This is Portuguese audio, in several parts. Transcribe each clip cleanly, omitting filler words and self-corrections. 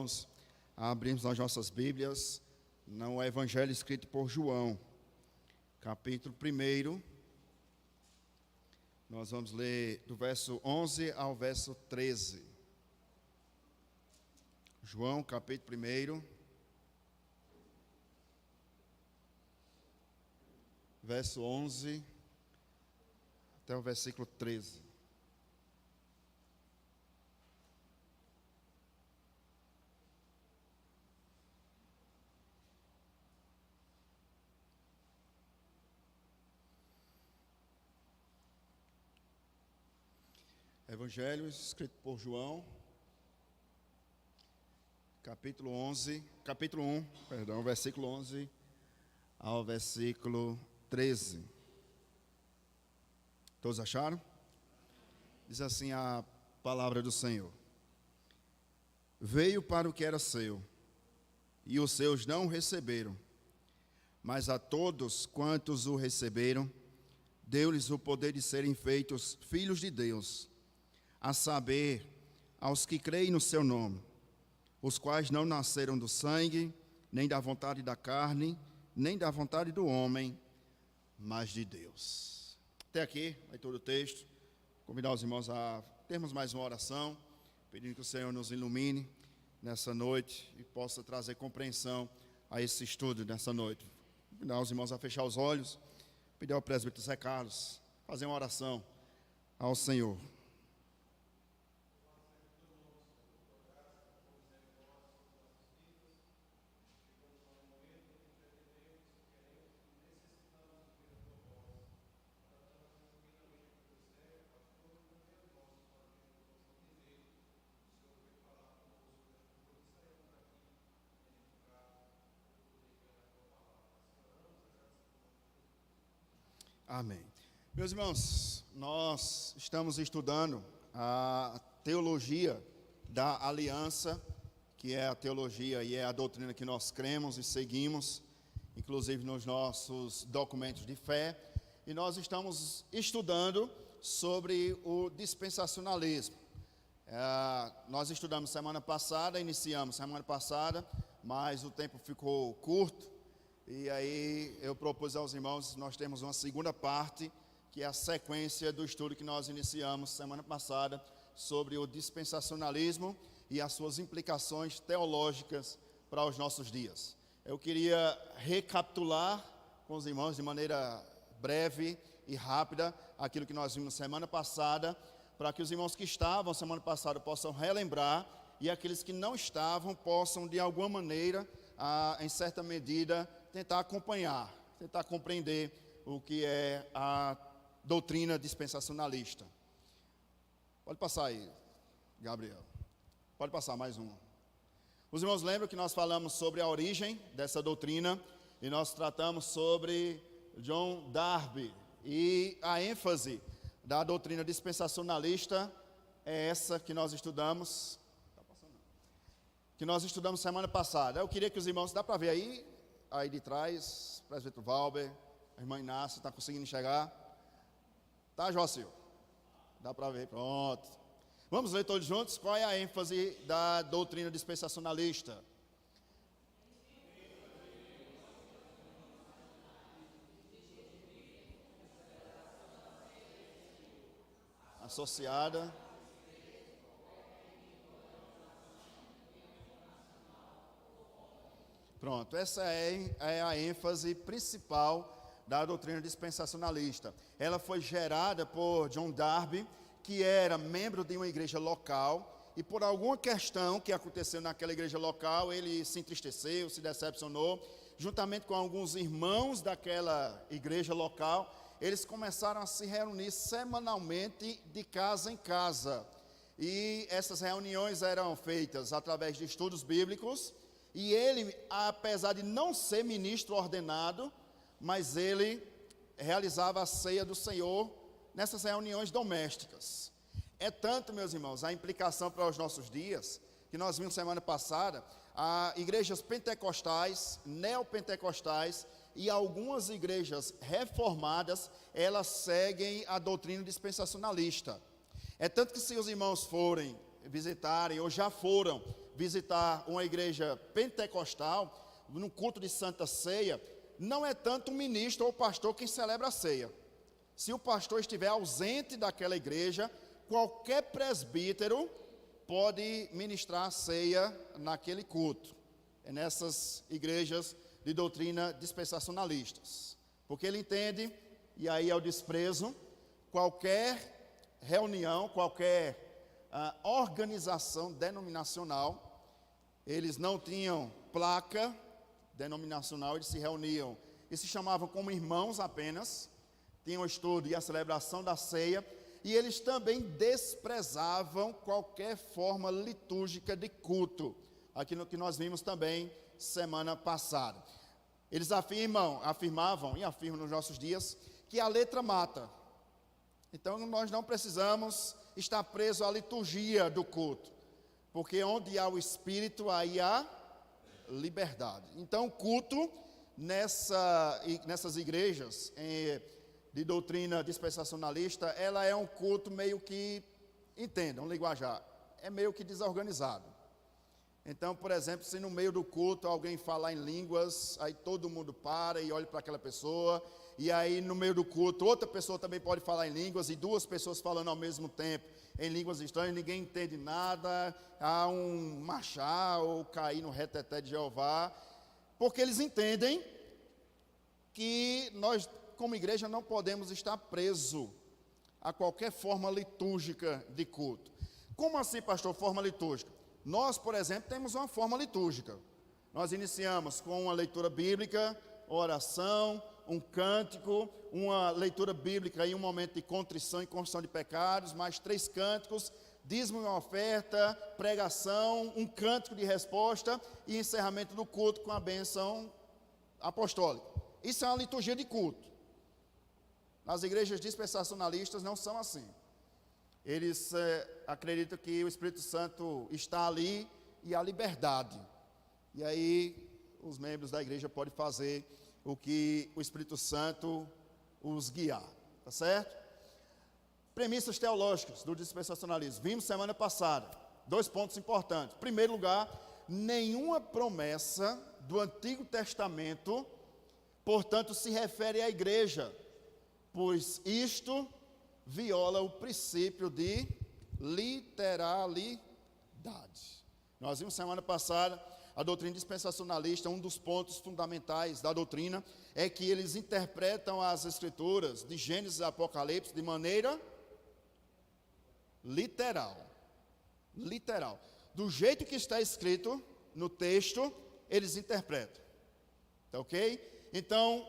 irmãos a abrirmos as nossas Bíblias no Evangelho escrito por João, capítulo 1. Nós vamos ler do verso 11 ao verso 13. João, capítulo 1, verso 11 até o versículo 13. Evangelho escrito por João, capítulo 1, versículo 11 ao versículo 13. Todos acharam? Diz assim a palavra do Senhor: Veio para o que era seu, e os seus não o receberam, mas a todos quantos o receberam, deu-lhes o poder de serem feitos filhos de Deus, a saber, aos que creem no seu nome, os quais não nasceram do sangue, nem da vontade da carne, nem da vontade do homem, mas de Deus. Até aqui, leitura do texto. Convidar os irmãos a termos mais uma oração, pedindo que o Senhor nos ilumine nessa noite e possa trazer compreensão a esse estudo nessa noite. Convidar os irmãos a fechar os olhos, pedir ao presbítero Zé Carlos fazer uma oração ao Senhor. Amém. Meus irmãos, nós estamos estudando a teologia da aliança, que é a teologia e é a doutrina que nós cremos e seguimos, inclusive nos nossos documentos de fé, e nós estamos estudando sobre o dispensacionalismo. Nós estudamos iniciamos semana passada, mas o tempo ficou curto. E aí eu propus aos irmãos, nós temos uma segunda parte, que é a sequência do estudo que nós iniciamos semana passada, sobre o dispensacionalismo e as suas implicações teológicas para os nossos dias. Eu queria recapitular com os irmãos de maneira breve e rápida aquilo que nós vimos semana passada, para que os irmãos que estavam semana passada possam relembrar e aqueles que não estavam possam de alguma maneira, em certa medida, tentar acompanhar, tentar compreender o que é a doutrina dispensacionalista. Pode passar aí, Gabriel. Pode passar mais uma. Os irmãos lembram que nós falamos sobre a origem dessa doutrina e nós tratamos sobre John Darby. E a ênfase da doutrina dispensacionalista é essa que nós estudamos. Que nós estudamos semana passada. Eu queria que os irmãos, dá para ver aí de trás, presbítero Valber, a irmã Inácia, está conseguindo enxergar? Tá, Joacil? Dá para ver, pronto. Vamos ler todos juntos? Qual é a ênfase da doutrina dispensacionalista? Associada. Pronto, essa é a ênfase principal da doutrina dispensacionalista. Ela foi gerada por John Darby, que era membro de uma igreja local, e por alguma questão que aconteceu naquela igreja local, ele se entristeceu, se decepcionou, juntamente com alguns irmãos daquela igreja local, eles começaram a se reunir semanalmente de casa em casa. E essas reuniões eram feitas através de estudos bíblicos. E ele, apesar de não ser ministro ordenado, mas ele realizava a ceia do Senhor nessas reuniões domésticas. É tanto, meus irmãos, a implicação para os nossos dias, que nós vimos semana passada, igrejas pentecostais, neopentecostais e algumas igrejas reformadas, elas seguem a doutrina dispensacionalista. É tanto que se os irmãos forem visitarem ou já foram visitar uma igreja pentecostal, no culto de Santa Ceia, não é tanto o ministro ou o pastor quem celebra a ceia. Se o pastor estiver ausente daquela igreja, qualquer presbítero pode ministrar a ceia naquele culto. É nessas igrejas de doutrina dispensacionalistas. Porque ele entende, e aí é o desprezo, qualquer reunião, qualquer organização denominacional, eles não tinham placa denominacional, eles se reuniam e se chamavam como irmãos apenas, tinham o estudo e a celebração da ceia, e eles também desprezavam qualquer forma litúrgica de culto, aquilo que nós vimos também semana passada. Eles afirmavam e afirmam nos nossos dias que a letra mata. Então nós não precisamos estar presos à liturgia do culto, porque onde há o Espírito, aí há liberdade. Então o culto nessas igrejas de doutrina dispensacionalista, ela é um culto meio que, entendam, linguajar, é meio que desorganizado. Então, por exemplo, se no meio do culto alguém falar em línguas, aí todo mundo para e olha para aquela pessoa, e aí no meio do culto outra pessoa também pode falar em línguas, e duas pessoas falando ao mesmo tempo em línguas estranhas, ninguém entende nada, há um marchar ou cair no reteté de Jeová, porque eles entendem que nós, como igreja, não podemos estar presos a qualquer forma litúrgica de culto. Como assim, pastor, forma litúrgica? Nós, por exemplo, temos uma forma litúrgica. Nós iniciamos com uma leitura bíblica, oração, um cântico, uma leitura bíblica e um momento de contrição e confissão de pecados, mais 3 cânticos, dízimo e oferta, pregação, um cântico de resposta e encerramento do culto com a bênção apostólica. Isso é uma liturgia de culto. Nas igrejas dispensacionalistas não são assim. Eles acreditam que o Espírito Santo está ali e há liberdade. E aí os membros da igreja podem fazer o que o Espírito Santo os guiar. Tá certo? Premissas teológicas do dispensacionalismo. Vimos semana passada. 2 pontos importantes. Em primeiro lugar, nenhuma promessa do Antigo Testamento, portanto, se refere à igreja, pois isto viola o princípio de literalidade. Nós vimos semana passada a doutrina dispensacionalista, um dos pontos fundamentais da doutrina é que eles interpretam as escrituras de Gênesis e Apocalipse de maneira literal. Literal. Do jeito que está escrito no texto, eles interpretam. Tá ok? Então,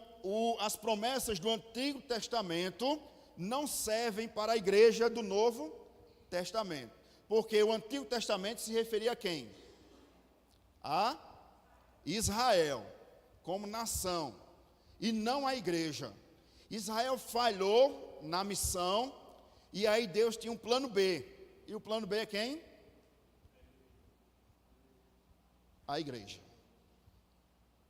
as promessas do Antigo Testamento não servem para a igreja do Novo Testamento. Porque o Antigo Testamento se referia a quem? A Israel, como nação, e não a igreja. Israel falhou na missão, e aí Deus tinha um plano B. E o plano B é quem? A igreja.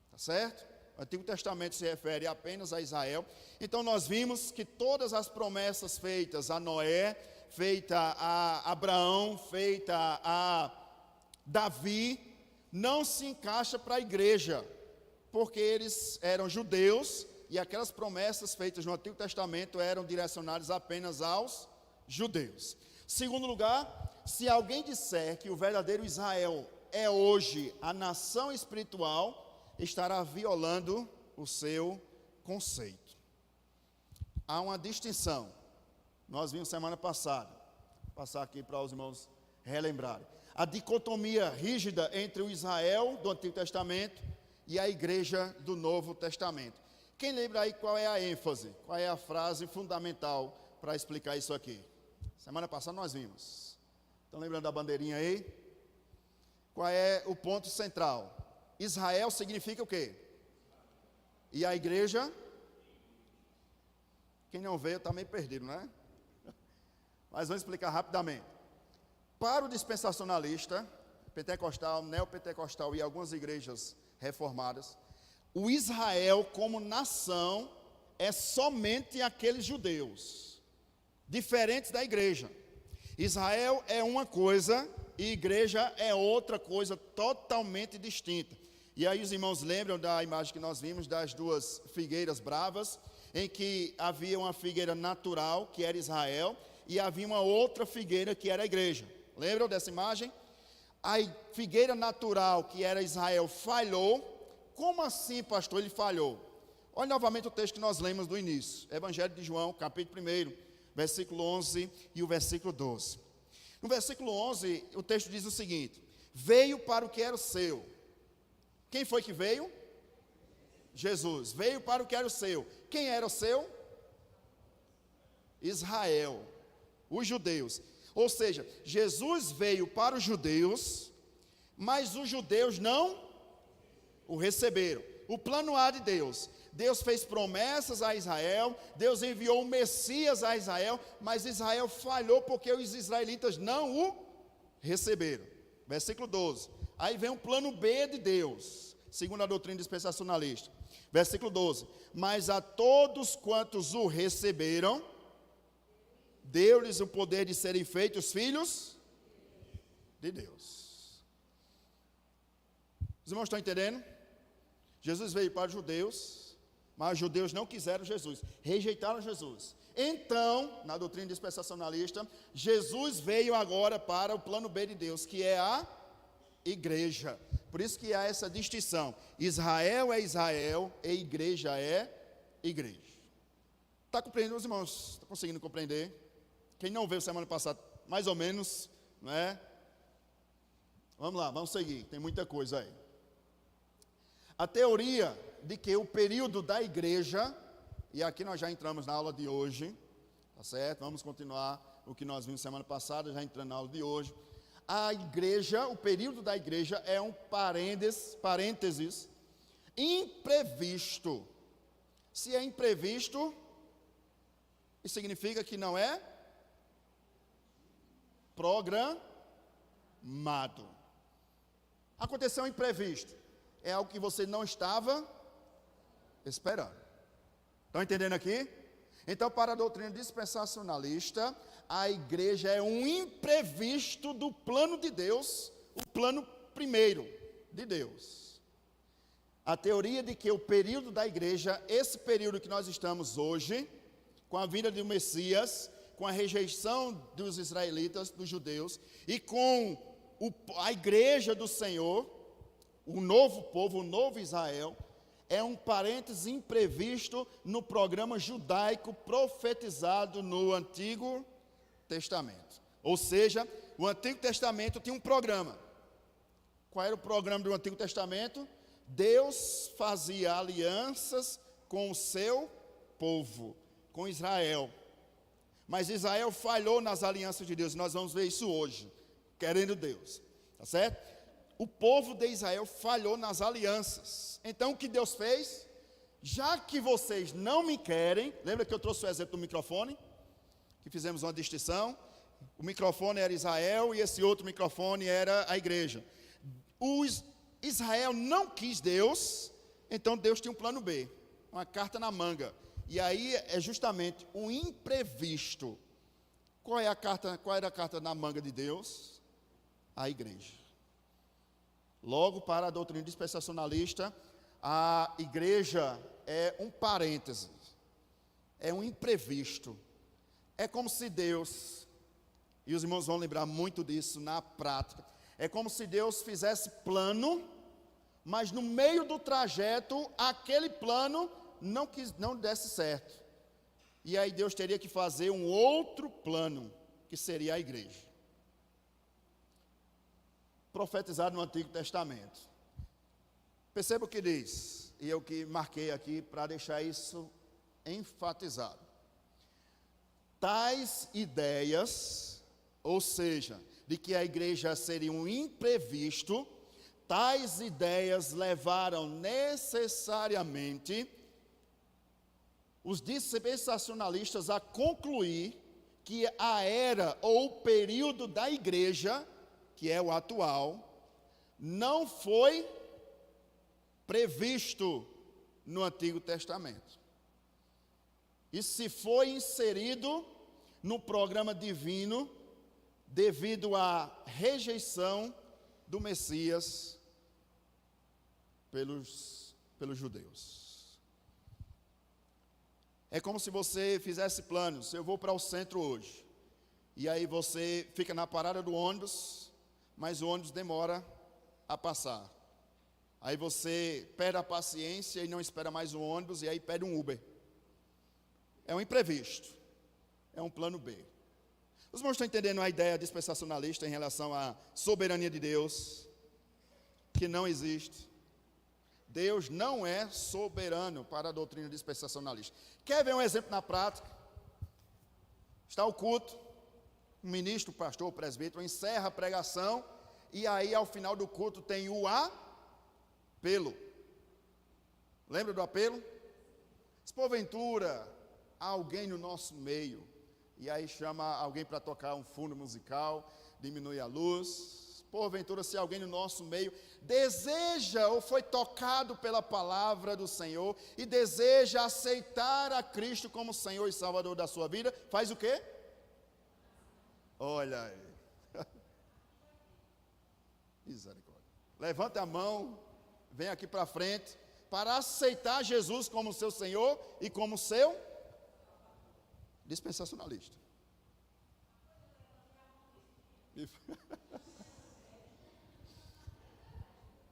Tá certo? O Antigo Testamento se refere apenas a Israel. Então nós vimos que todas as promessas feitas a Noé, feita a Abraão, feita a Davi, não se encaixa para a igreja, porque eles eram judeus e aquelas promessas feitas no Antigo Testamento eram direcionadas apenas aos judeus. Segundo lugar, se alguém disser que o verdadeiro Israel é hoje a nação espiritual, estará violando o seu conceito. Há uma distinção. Nós vimos semana passada, vou passar aqui para os irmãos relembrarem. A dicotomia rígida entre o Israel do Antigo Testamento e a igreja do Novo Testamento. Quem lembra aí qual é a ênfase, qual é a frase fundamental para explicar isso aqui? Semana passada nós vimos. Estão lembrando da bandeirinha aí? Qual é o ponto central? Israel significa o quê? E a igreja? Quem não veio está meio perdido, né? Mas vamos explicar rapidamente. Para o dispensacionalista, pentecostal, neopentecostal e algumas igrejas reformadas, o Israel como nação é somente aqueles judeus, diferentes da igreja. Israel é uma coisa e igreja é outra coisa totalmente distinta. E aí os irmãos lembram da imagem que nós vimos das duas figueiras bravas, em que havia uma figueira natural, que era Israel, e havia uma outra figueira, que era a igreja. Lembram dessa imagem? A figueira natural, que era Israel, falhou. Como assim, pastor, ele falhou? Olha novamente o texto que nós lemos do início. Evangelho de João, capítulo 1, versículo 11 e o versículo 12. No versículo 11, o texto diz o seguinte: veio para o que era o seu. Quem foi que veio? Jesus. Veio para o que era o seu. Quem era o seu? Israel, os judeus. Ou seja, Jesus veio para os judeus, mas os judeus não o receberam. O plano A de Deus. Deus fez promessas a Israel, Deus enviou o Messias a Israel, mas Israel falhou porque os israelitas não o receberam. Versículo 12. Aí vem o plano B de Deus, segundo a doutrina dispensacionalista. Versículo 12. Mas a todos quantos o receberam, deu-lhes o poder de serem feitos filhos de Deus. Os irmãos estão entendendo? Jesus veio para os judeus, mas os judeus não quiseram Jesus, rejeitaram Jesus. Então, na doutrina dispensacionalista, Jesus veio agora para o plano B de Deus, que é a igreja. Por isso que há essa distinção. Israel é Israel e igreja é igreja. Está compreendendo, os irmãos? Está conseguindo compreender? Quem não veio semana passada, mais ou menos, não é? Vamos lá, vamos seguir, tem muita coisa aí. A teoria de que o período da igreja, e aqui nós já entramos na aula de hoje, tá certo? Vamos continuar o que nós vimos semana passada, já entrando na aula de hoje. A igreja, o período da igreja é um parênteses imprevisto. Se é imprevisto, isso significa que não é programado. Aconteceu um imprevisto. É algo que você não estava esperando. Estão entendendo aqui? Então, para a doutrina dispensacionalista, a igreja é um imprevisto do plano de Deus, o plano primeiro de Deus. A teoria de que o período da igreja, esse período que nós estamos hoje, com a vinda do Messias, com a rejeição dos israelitas, dos judeus, e com a igreja do Senhor, o novo povo, o novo Israel, é um parênteses imprevisto no programa judaico profetizado no Antigo Testamento. Ou seja, o Antigo Testamento tinha um programa. Qual era o programa do Antigo Testamento? Deus fazia alianças com o seu povo, com Israel. Mas Israel falhou nas alianças de Deus. Nós vamos ver isso hoje, querendo Deus. Tá certo? O povo de Israel falhou nas alianças. Então o que Deus fez? Já que vocês não me querem, lembra que eu trouxe o exemplo do microfone? Que fizemos uma distinção. O microfone era Israel e esse outro microfone era a igreja. Israel não quis Deus, então Deus tinha um plano B, uma carta na manga. E aí é justamente um imprevisto. Qual era a carta na manga de Deus? A igreja. Logo, para a doutrina dispensacionalista, a igreja é um parêntese, é um imprevisto. É como se Deus, e os irmãos vão lembrar muito disso na prática, é como se Deus fizesse plano, mas no meio do trajeto, aquele plano não desse certo. E aí Deus teria que fazer um outro plano, que seria a igreja. Profetizado no Antigo Testamento. Perceba o que diz, e eu que marquei aqui para deixar isso enfatizado. Tais ideias, ou seja, de que a igreja seria um imprevisto, tais ideias levaram necessariamente os dispensacionalistas a concluir que a era ou o período da igreja, que é o atual, não foi previsto no Antigo Testamento. E se foi inserido no programa divino devido à rejeição do Messias pelos judeus. É como se você fizesse planos. Eu vou para o centro hoje, e aí você fica na parada do ônibus, mas o ônibus demora a passar. Aí você perde a paciência e não espera mais o ônibus, e aí pede um Uber. É um imprevisto, é um plano B. Os irmãos estão entendendo a ideia dispensacionalista em relação à soberania de Deus, que não existe. Deus não é soberano para a doutrina dispensacionalista. Quer ver um exemplo na prática? Está o culto, o ministro, o pastor, o presbítero encerra a pregação, e aí ao final do culto tem o apelo. Lembra do apelo? Se porventura há alguém no nosso meio, e aí chama alguém para tocar um fundo musical, diminui a luz. Porventura, se alguém no nosso meio deseja ou foi tocado pela palavra do Senhor e deseja aceitar a Cristo como Senhor e Salvador da sua vida, faz o quê? Olha aí. Misericórdia. Levanta a mão, vem aqui para frente, para aceitar Jesus como seu Senhor e como seu dispensacionalista.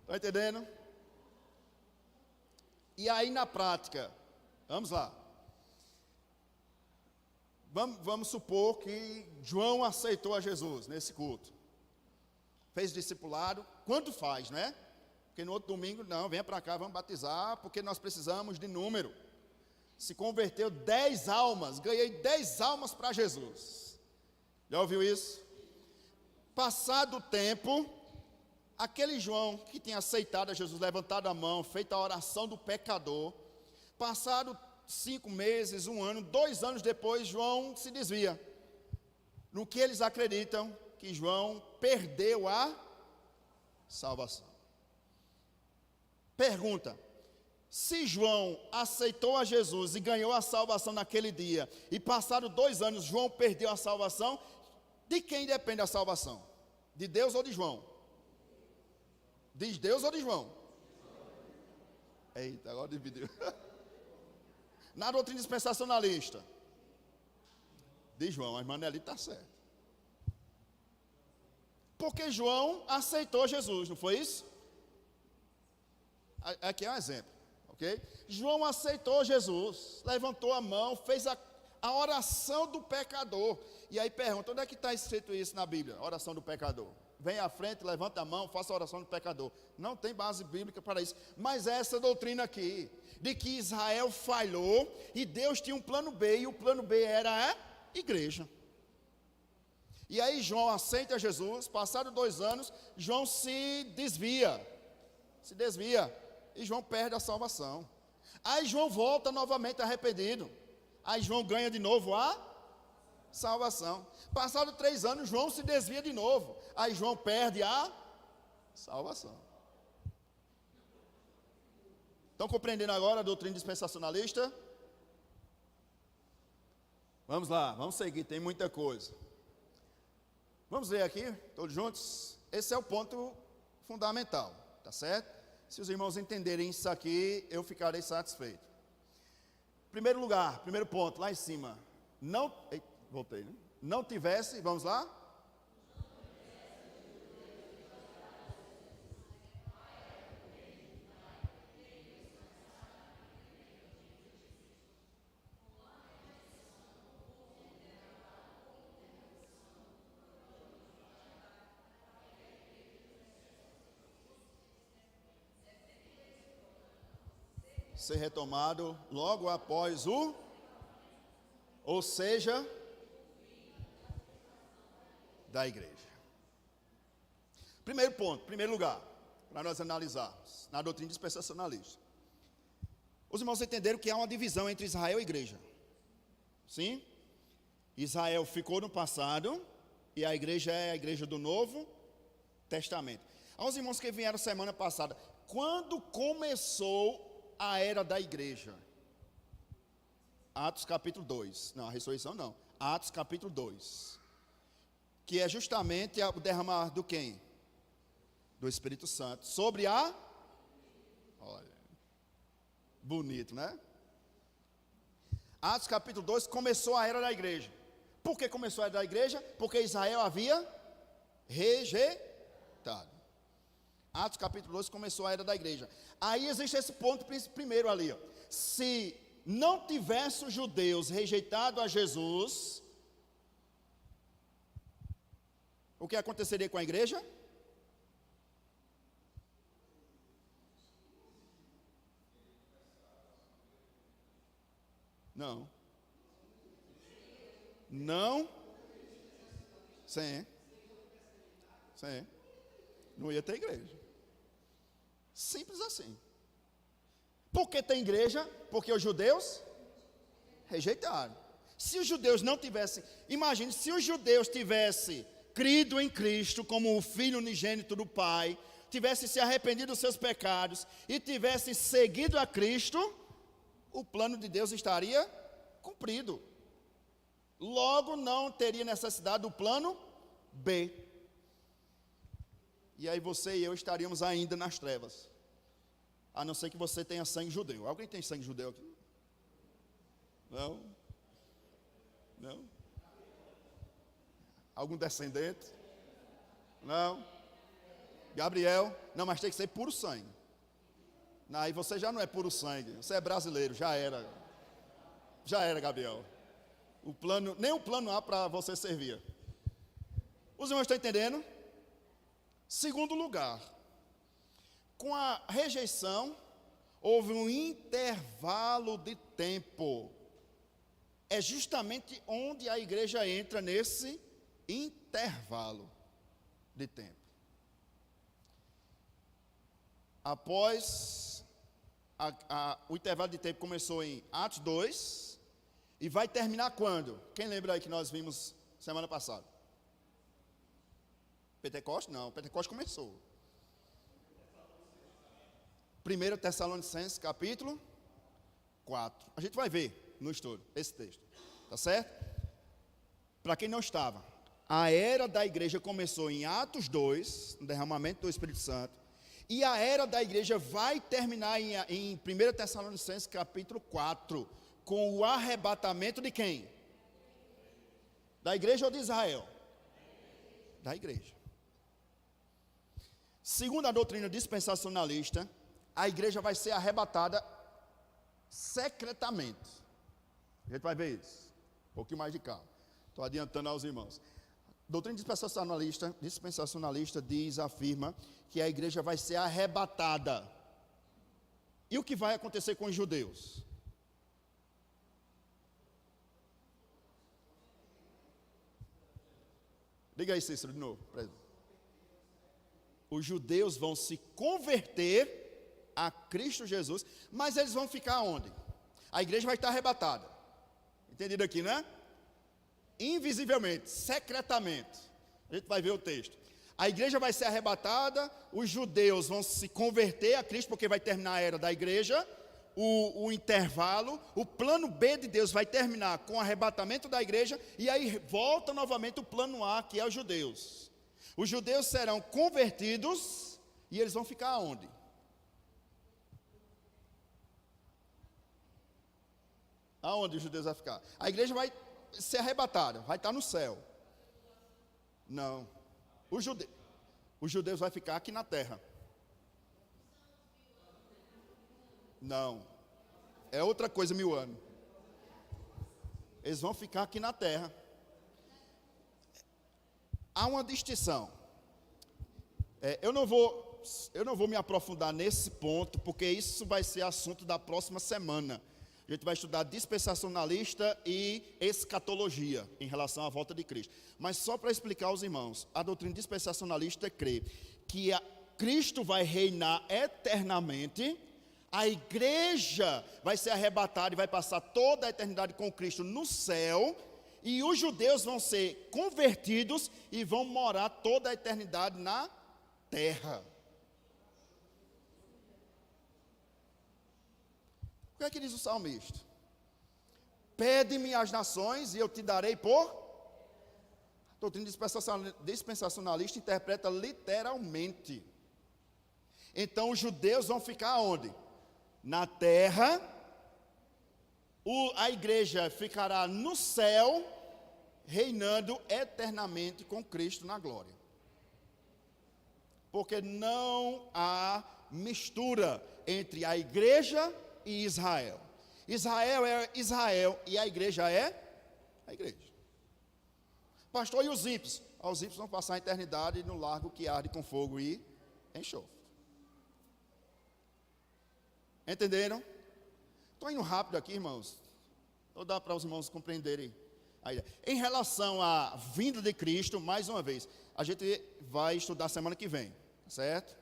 Está entendendo? E aí na prática, vamos lá. Vamos supor que João aceitou a Jesus nesse culto. Fez discipulado. Quanto faz, né? Porque no outro domingo, não, venha para cá, vamos batizar, porque nós precisamos de número. Se converteu 10 almas, ganhei 10 almas para Jesus. Já ouviu isso? Passado o tempo, aquele João que tinha aceitado a Jesus, levantado a mão, feito a oração do pecador, passado 5 meses, 1 ano, 2 anos depois, João se desvia. No que eles acreditam que João perdeu a salvação. Pergunta: se João aceitou a Jesus e ganhou a salvação naquele dia, e passaram 2 anos, João perdeu a salvação, de quem depende a salvação? De Deus ou de João? De Deus ou de João? Eita, agora dividiu. Na doutrina dispensacionalista, de João, mas Manelito está certo. Porque João aceitou Jesus, não foi isso? Aqui é um exemplo, ok? João aceitou Jesus, levantou a mão, fez a oração do pecador. E aí pergunta, onde é que está escrito isso na Bíblia? Oração do pecador. Vem à frente, levanta a mão, faça a oração do pecador. Não tem base bíblica para isso. Mas é essa doutrina aqui, de que Israel falhou e Deus tinha um plano B, e o plano B era a igreja. E aí João aceita Jesus, passados 2 anos, João se desvia, e João perde a salvação. Aí João volta novamente arrependido, aí João ganha de novo a salvação. Passados 3 anos, João se desvia de novo, aí João perde a salvação. Estão compreendendo agora a doutrina dispensacionalista? Vamos lá, vamos seguir, tem muita coisa. Vamos ver aqui, todos juntos? Esse é o ponto fundamental, tá certo? Se os irmãos entenderem isso aqui, eu ficarei satisfeito. Primeiro lugar, primeiro ponto, lá em cima. Voltei, né? Não tivesse, vamos lá? Ser retomado logo após ou seja, da igreja. Primeiro ponto, primeiro lugar, para nós analisarmos, na doutrina dispensacionalista. Os irmãos entenderam que há uma divisão entre Israel e igreja. Sim? Israel ficou no passado, e a igreja é a igreja do Novo Testamento. Há uns irmãos que vieram semana passada. Quando começou a era da igreja? Atos capítulo 2. Não, a ressurreição não. Atos capítulo 2. que é justamente o derramar do quem? Do Espírito Santo, sobre a... Olha, bonito, né? Atos capítulo 2, começou a era da igreja. Por que começou a era da igreja? Porque Israel havia rejeitado. Atos capítulo 2 começou a era da igreja. Aí existe esse ponto primeiro ali, ó. Se não tivesse os judeus rejeitado a Jesus, o que aconteceria com a igreja? Não. Não. Sim. Sim. Não ia ter igreja. Simples assim. Por que tem igreja? Porque os judeus rejeitaram. Se os judeus não tivessem, imagine, se os judeus tivessem crido em Cristo como o Filho unigênito do Pai, tivessem se arrependido dos seus pecados e tivessem seguido a Cristo, o plano de Deus estaria cumprido. Logo não teria necessidade do plano B. E aí você e eu estaríamos ainda nas trevas. A não ser que você tenha sangue judeu. Alguém tem sangue judeu aqui? Não? Não? Algum descendente? Não? Gabriel? Não, mas tem que ser puro sangue. Aí você já não é puro sangue. Você é brasileiro, já era. Já era, Gabriel. Nem o plano A para você servir. Os irmãos estão entendendo? Segundo lugar, com a rejeição, houve um intervalo de tempo. É justamente onde a igreja entra nesse intervalo de tempo. Após o intervalo de tempo começou em Atos 2 e vai terminar quando? Quem lembra aí que nós vimos semana passada? Pentecoste? Não, Pentecoste começou. 1 Tessalonicenses, capítulo 4. A gente vai ver no estudo esse texto, tá certo? Para quem não estava, a era da igreja começou em Atos 2, no derramamento do Espírito Santo, e a era da igreja vai terminar em 1 Tessalonicenses, capítulo 4, com o arrebatamento de quem? Da igreja ou de Israel? Da igreja. Segundo a doutrina dispensacionalista, a igreja vai ser arrebatada secretamente. A gente vai ver isso. Um pouquinho mais de calma. Estou adiantando aos irmãos. Doutrina dispensacionalista afirma que a igreja vai ser arrebatada. E o que vai acontecer com os judeus? Liga aí, Cícero, de novo. Os judeus vão se converter a Cristo Jesus, mas eles vão ficar onde? A igreja vai estar arrebatada. Entendido aqui, né? Invisivelmente, secretamente. A gente vai ver o texto. A igreja vai ser arrebatada, os judeus vão se converter a Cristo, porque vai terminar a era da igreja, o intervalo, o plano B de Deus vai terminar com o arrebatamento da igreja, e aí volta novamente o plano A, que é os judeus. Os judeus serão convertidos, e eles vão ficar onde? Aonde os judeus vão ficar? A igreja vai ser arrebatada, vai estar no céu. Não. Os judeus vão ficar aqui na terra. Não. É outra coisa, 1000 anos. Eles vão ficar aqui na terra. Há uma distinção. Eu não vou me aprofundar nesse ponto, porque isso vai ser assunto da próxima semana. A gente vai estudar dispensacionalista e escatologia em relação à volta de Cristo. Mas só para explicar aos irmãos, a doutrina dispensacionalista crê que Cristo vai reinar eternamente, a igreja vai ser arrebatada e vai passar toda a eternidade com Cristo no céu, e os judeus vão ser convertidos e vão morar toda a eternidade na terra. O que é que diz o salmista? Pede-me as nações e eu te darei por doutrina dispensacionalista interpreta literalmente. Então os judeus vão ficar onde? Na terra, a igreja ficará no céu, reinando eternamente com Cristo na glória. Porque não há mistura entre a igreja e Israel. Israel é Israel e a igreja é a igreja. Pastor, e os ímpios? Os ímpios vão passar a eternidade no largo que arde com fogo e enxofre. Entenderam? Estou indo rápido aqui, irmãos. Vou dar para os irmãos compreenderem a ideia. Em relação à vinda de Cristo, mais uma vez, a gente vai estudar semana que vem, certo?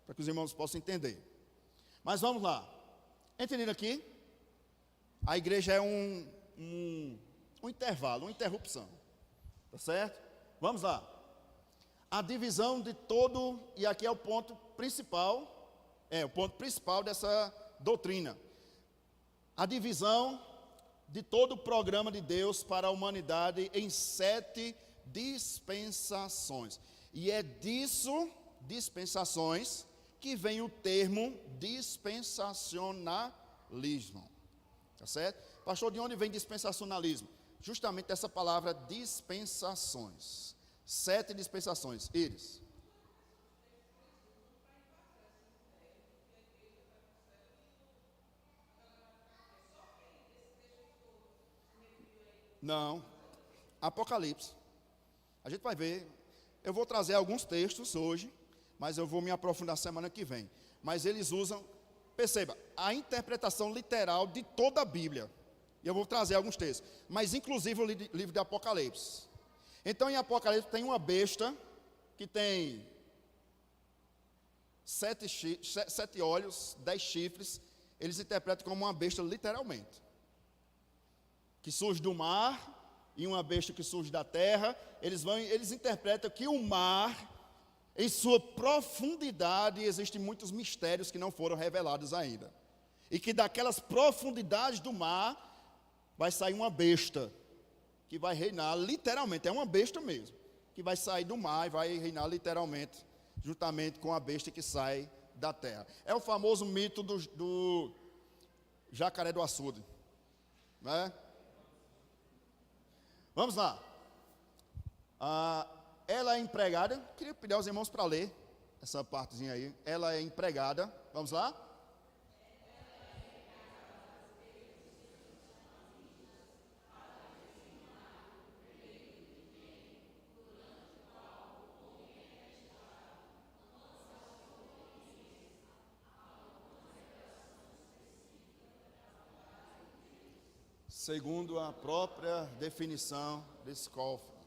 Para que os irmãos possam entender. Mas vamos lá. Entenderam aqui? A igreja é um intervalo, uma interrupção. Tá certo? Vamos lá. A divisão de todo, e aqui é o ponto principal, dessa doutrina. A divisão de todo o programa de Deus para a humanidade em 7 dispensações. E é disso, dispensações, que vem o termo dispensacionalismo. Tá certo? Pastor, de onde vem dispensacionalismo? Justamente essa palavra dispensações. 7 dispensações. Iris. Não. Apocalipse. A gente vai ver. Eu vou trazer alguns textos hoje, mas eu vou me aprofundar semana que vem. Mas eles usam, perceba, a interpretação literal de toda a Bíblia. E eu vou trazer alguns textos, mas inclusive o livro de Apocalipse. Então em Apocalipse tem uma besta que tem 7 olhos, 10 chifres. Eles interpretam como uma besta literalmente. Que surge do mar, e uma besta que surge da terra. Eles interpretam que o mar, em sua profundidade, existem muitos mistérios que não foram revelados ainda. E que daquelas profundidades do mar vai sair uma besta que vai reinar literalmente, é uma besta mesmo, que vai sair do mar e vai reinar literalmente, juntamente com a besta que sai da terra. É o famoso mito do jacaré do açude, né? Vamos lá. Ela é empregada, queria pedir aos irmãos para ler essa partezinha aí. Ela é empregada, vamos lá? Segundo a própria definição de Scofield.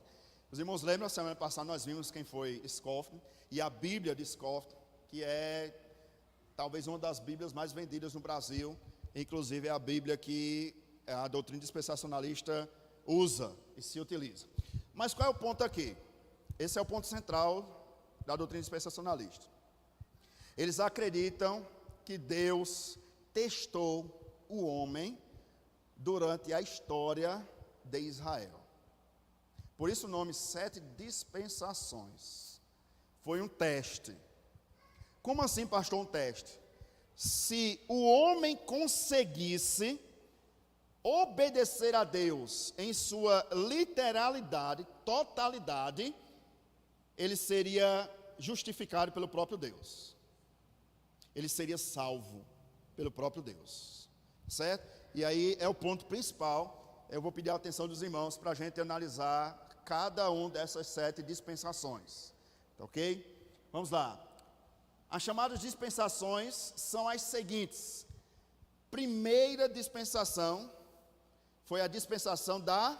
Os irmãos lembram, semana passada nós vimos quem foi Scofield, e a Bíblia de Scofield, que é talvez uma das Bíblias mais vendidas no Brasil, inclusive é a Bíblia que a doutrina dispensacionalista usa e se utiliza. Mas qual é o ponto aqui? Esse é o ponto central da doutrina dispensacionalista. Eles acreditam que Deus testou o homem durante a história de Israel. Por isso o nome 7 dispensações. Foi um teste. Como assim, pastor, um teste? Se o homem conseguisse obedecer a Deus em sua literalidade, totalidade, ele seria justificado pelo próprio Deus. Ele seria salvo pelo próprio Deus. Certo? E aí é o ponto principal. Eu vou pedir a atenção dos irmãos para a gente analisar cada um dessas 7 dispensações. Tá ok? Vamos lá. As chamadas dispensações são as seguintes. Primeira dispensação foi a dispensação da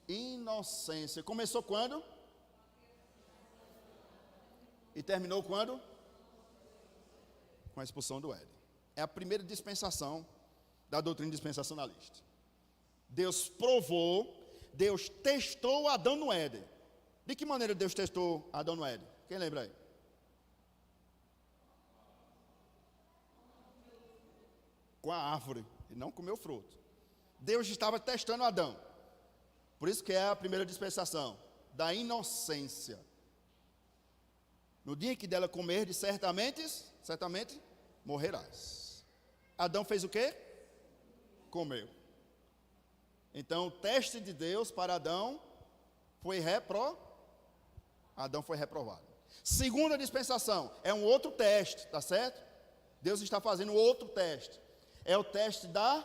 inocência. Começou quando? E terminou quando? Com a expulsão do Éden. É a primeira dispensação da doutrina dispensacionalista. Deus provou, Deus testou Adão no Éden. De que maneira Deus testou Adão no Éden? Quem lembra aí? Com a árvore, e não comeu fruto. Deus estava testando Adão. Por isso que é a primeira dispensação. da inocência. No dia em que dela comerdes, certamente morrerás. Adão fez o quê? Comeu. Então, o teste de Deus para Adão foi Adão foi reprovado. Segunda dispensação, é um outro teste, tá certo? Deus está fazendo outro teste. É o teste da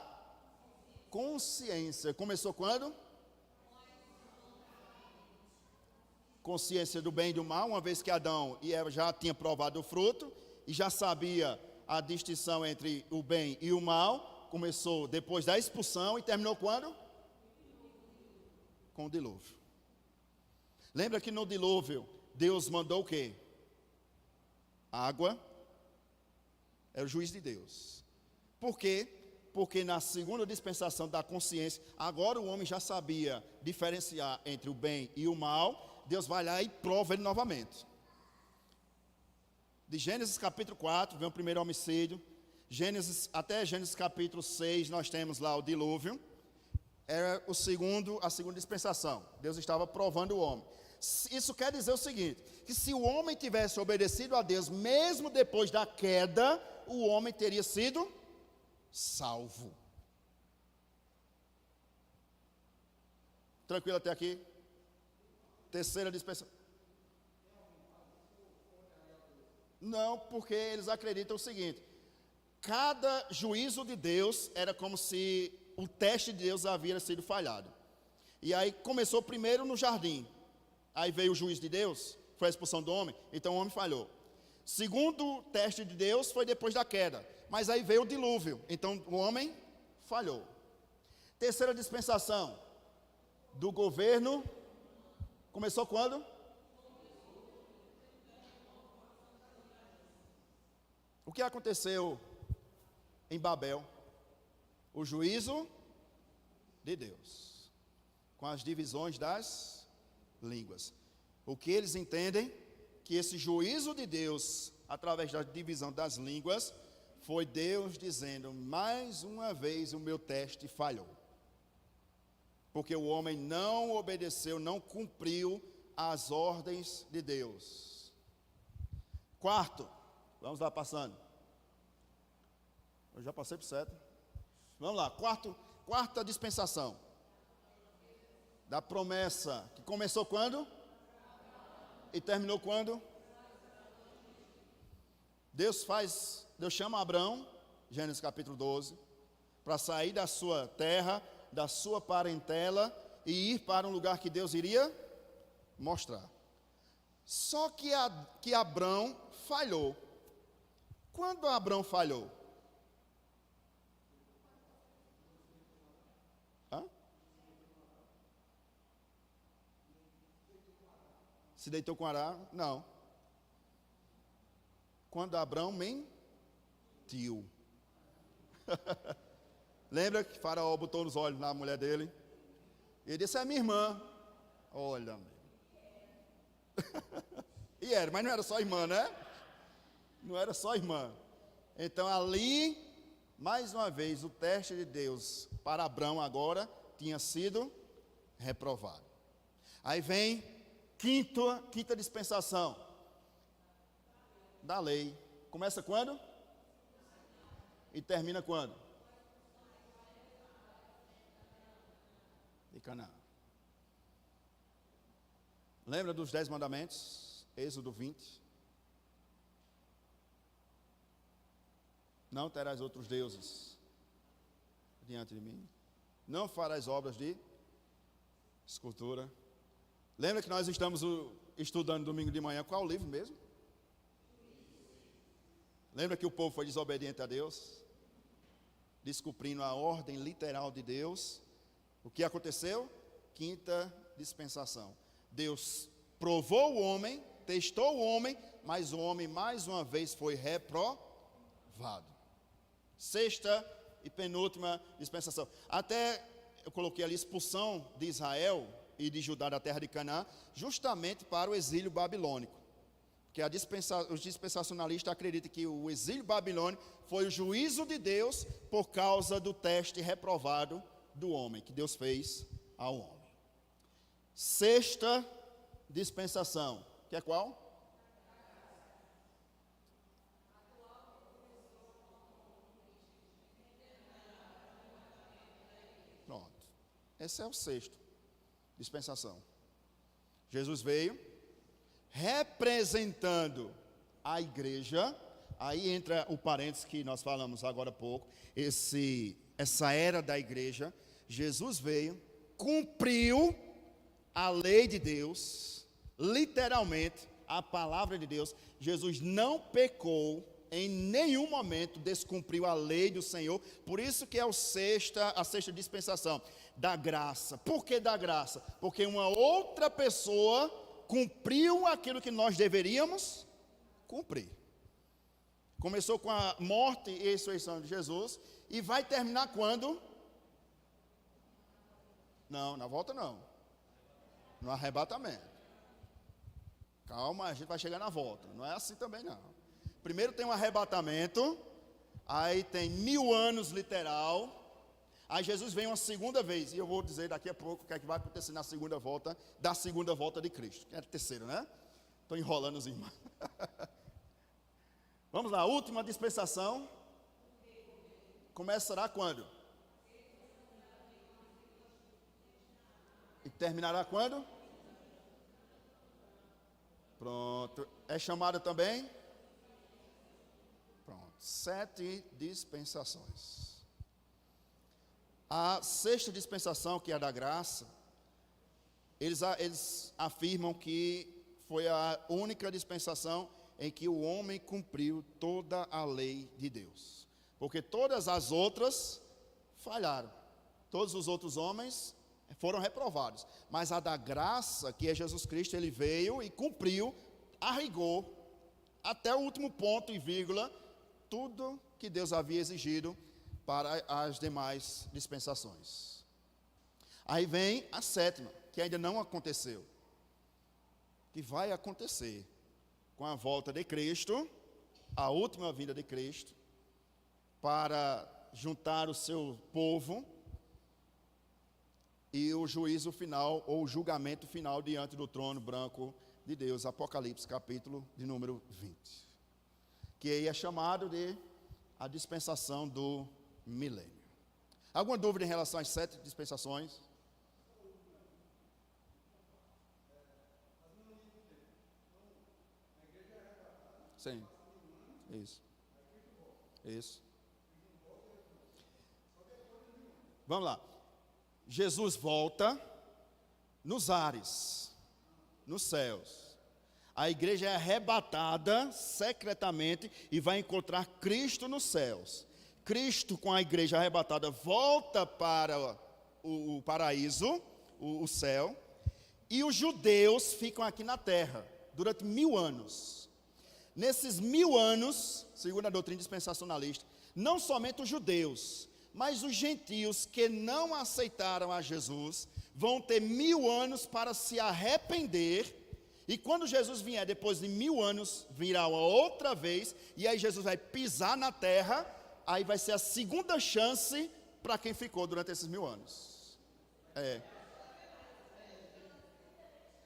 consciência. Começou quando? Consciência do bem e do mal, uma vez que Adão e Eva já tinham provado o fruto e já sabia a distinção entre o bem e o mal. Começou depois da expulsão e terminou quando? Com o dilúvio. Lembra que no dilúvio Deus mandou o quê? Água. Era o juiz de Deus. Por quê? Porque na segunda dispensação da consciência, agora o homem já sabia diferenciar entre o bem e o mal. Deus vai lá e prova ele novamente. De Gênesis capítulo 4, vem o primeiro homicídio. Até Gênesis capítulo 6, nós temos lá o dilúvio. Era a segunda dispensação. Deus estava provando o homem. Isso quer dizer o seguinte, que se o homem tivesse obedecido a Deus, mesmo depois da queda, o homem teria sido salvo. Tranquilo até aqui? Terceira dispensação. Não, porque eles acreditam o seguinte: cada juízo de Deus era como se o teste de Deus havia sido falhado. E aí começou primeiro no jardim. Aí veio o juiz de Deus, foi a expulsão do homem, então o homem falhou. Segundo teste de Deus foi depois da queda, mas aí veio o dilúvio, então o homem falhou. Terceira dispensação do governo, começou quando? O que aconteceu em Babel? O juízo de Deus, com as divisões das línguas. O que eles entendem? Que esse juízo de Deus, através da divisão das línguas, foi Deus dizendo: mais uma vez o meu teste falhou. Porque o homem não obedeceu, não cumpriu as ordens de Deus. Quarto, vamos lá passando. Eu já passei por 7. Vamos lá, quarta dispensação. Da promessa, que começou quando? E terminou quando? Deus chama Abraão, Gênesis capítulo 12, para sair da sua terra, da sua parentela e ir para um lugar que Deus iria mostrar. Só que Abraão falhou. Quando Abraão falhou? Se deitou com Ará? Não. Quando Abraão mentiu. Lembra que Faraó botou nos olhos na mulher dele? Ele disse: é minha irmã. Olha, meu. E era, mas não era só irmã, né? Não era só irmã. Então ali, mais uma vez, o teste de Deus para Abraão agora tinha sido reprovado. Aí vem quinta dispensação da lei. Começa quando? E termina quando? De Canaã. Lembra dos 10 mandamentos? Êxodo 20. Não terás outros deuses diante de mim. Não farás obras de escultura. Lembra que nós estamos estudando domingo de manhã, qual o livro mesmo? Lembra que o povo foi desobediente a Deus? Descumprindo a ordem literal de Deus. O que aconteceu? Quinta dispensação. Deus provou o homem, testou o homem, mas o homem mais uma vez foi reprovado. Sexta e penúltima dispensação. Até eu coloquei ali expulsão de Israel e de Judá da terra de Canaã, justamente para o exílio babilônico. Porque os dispensacionalistas acreditam que o exílio babilônico foi o juízo de Deus por causa do teste reprovado do homem, que Deus fez ao homem. Sexta dispensação, que é qual? Pronto. Esse é o sexto, dispensação. Jesus veio representando a igreja. Aí entra o parênteses que nós falamos agora há pouco, essa era da igreja. Jesus veio, cumpriu a lei de Deus, literalmente, a palavra de Deus. Jesus não pecou, em nenhum momento descumpriu a lei do Senhor. Por isso que é a sexta dispensação da graça. Por que da graça? Porque uma outra pessoa cumpriu aquilo que nós deveríamos cumprir. Começou com a morte e ressurreição de Jesus e vai terminar quando? Não, na volta não. No arrebatamento. Calma, a gente vai chegar na volta. Não é assim também não. Primeiro tem um arrebatamento, aí tem 1000 anos literal. Aí Jesus vem uma segunda vez, e eu vou dizer daqui a pouco o que é que vai acontecer na segunda volta, da segunda volta de Cristo. Que é a terceira, né? Estou enrolando os irmãos. Vamos lá, última dispensação. Começará quando? E terminará quando? Pronto. É chamada também? Pronto. 7 dispensações. A sexta dispensação, que é a da graça, eles afirmam que foi a única dispensação em que o homem cumpriu toda a lei de Deus. Porque todas as outras falharam. Todos os outros homens foram reprovados. Mas a da graça, que é Jesus Cristo, ele veio e cumpriu a rigor, até o último ponto e vírgula, tudo que Deus havia exigido para as demais dispensações. Aí vem a sétima, que ainda não aconteceu, que vai acontecer com a volta de Cristo, a última vinda de Cristo, para juntar o seu povo e o juízo final, ou o julgamento final diante do trono branco de Deus, Apocalipse capítulo de número 20, que aí é chamado de a dispensação do milênio. Alguma dúvida em relação às 7 dispensações? Sim, isso. Vamos lá. Jesus volta nos ares, nos céus. A igreja é arrebatada secretamente e vai encontrar Cristo nos céus. Cristo, com a igreja arrebatada, volta para o paraíso, o céu, e os judeus ficam aqui na terra durante 1000 anos. Nesses 1000 anos, segundo a doutrina dispensacionalista, não somente os judeus, mas os gentios que não aceitaram a Jesus vão ter 1000 anos para se arrepender. E quando Jesus vier, depois de 1000 anos, virá uma outra vez, e aí Jesus vai pisar na terra. Aí vai ser a segunda chance para quem ficou durante esses 1000 anos.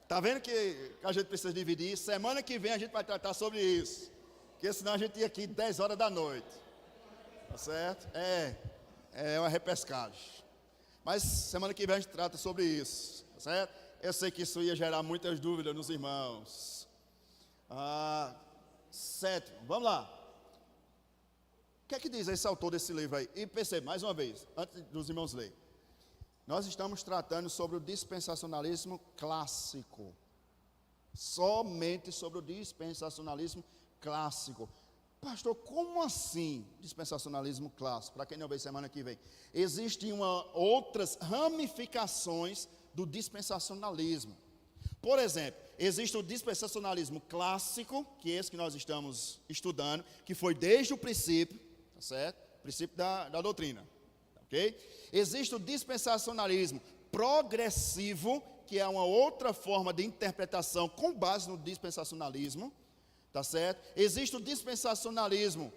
Está vendo que a gente precisa dividir? Semana que vem a gente vai tratar sobre isso. Porque senão a gente ia aqui 10 horas da noite. Tá certo? É uma repescagem. Mas semana que vem a gente trata sobre isso. Tá certo? Eu sei que isso ia gerar muitas dúvidas nos irmãos. Sétimo, vamos lá. O que é que diz esse autor desse livro aí? E perceba, mais uma vez, antes dos irmãos lerem. Nós estamos tratando sobre o dispensacionalismo clássico. Somente sobre o dispensacionalismo clássico. Pastor, como assim dispensacionalismo clássico? Para quem não veio semana que vem. Existem outras ramificações do dispensacionalismo. Por exemplo, existe o dispensacionalismo clássico, que é esse que nós estamos estudando, que foi desde o princípio, tá certo? Princípio da doutrina, ok? Existe o dispensacionalismo progressivo, que é uma outra forma de interpretação com base no dispensacionalismo, tá certo? Existe o dispensacionalismo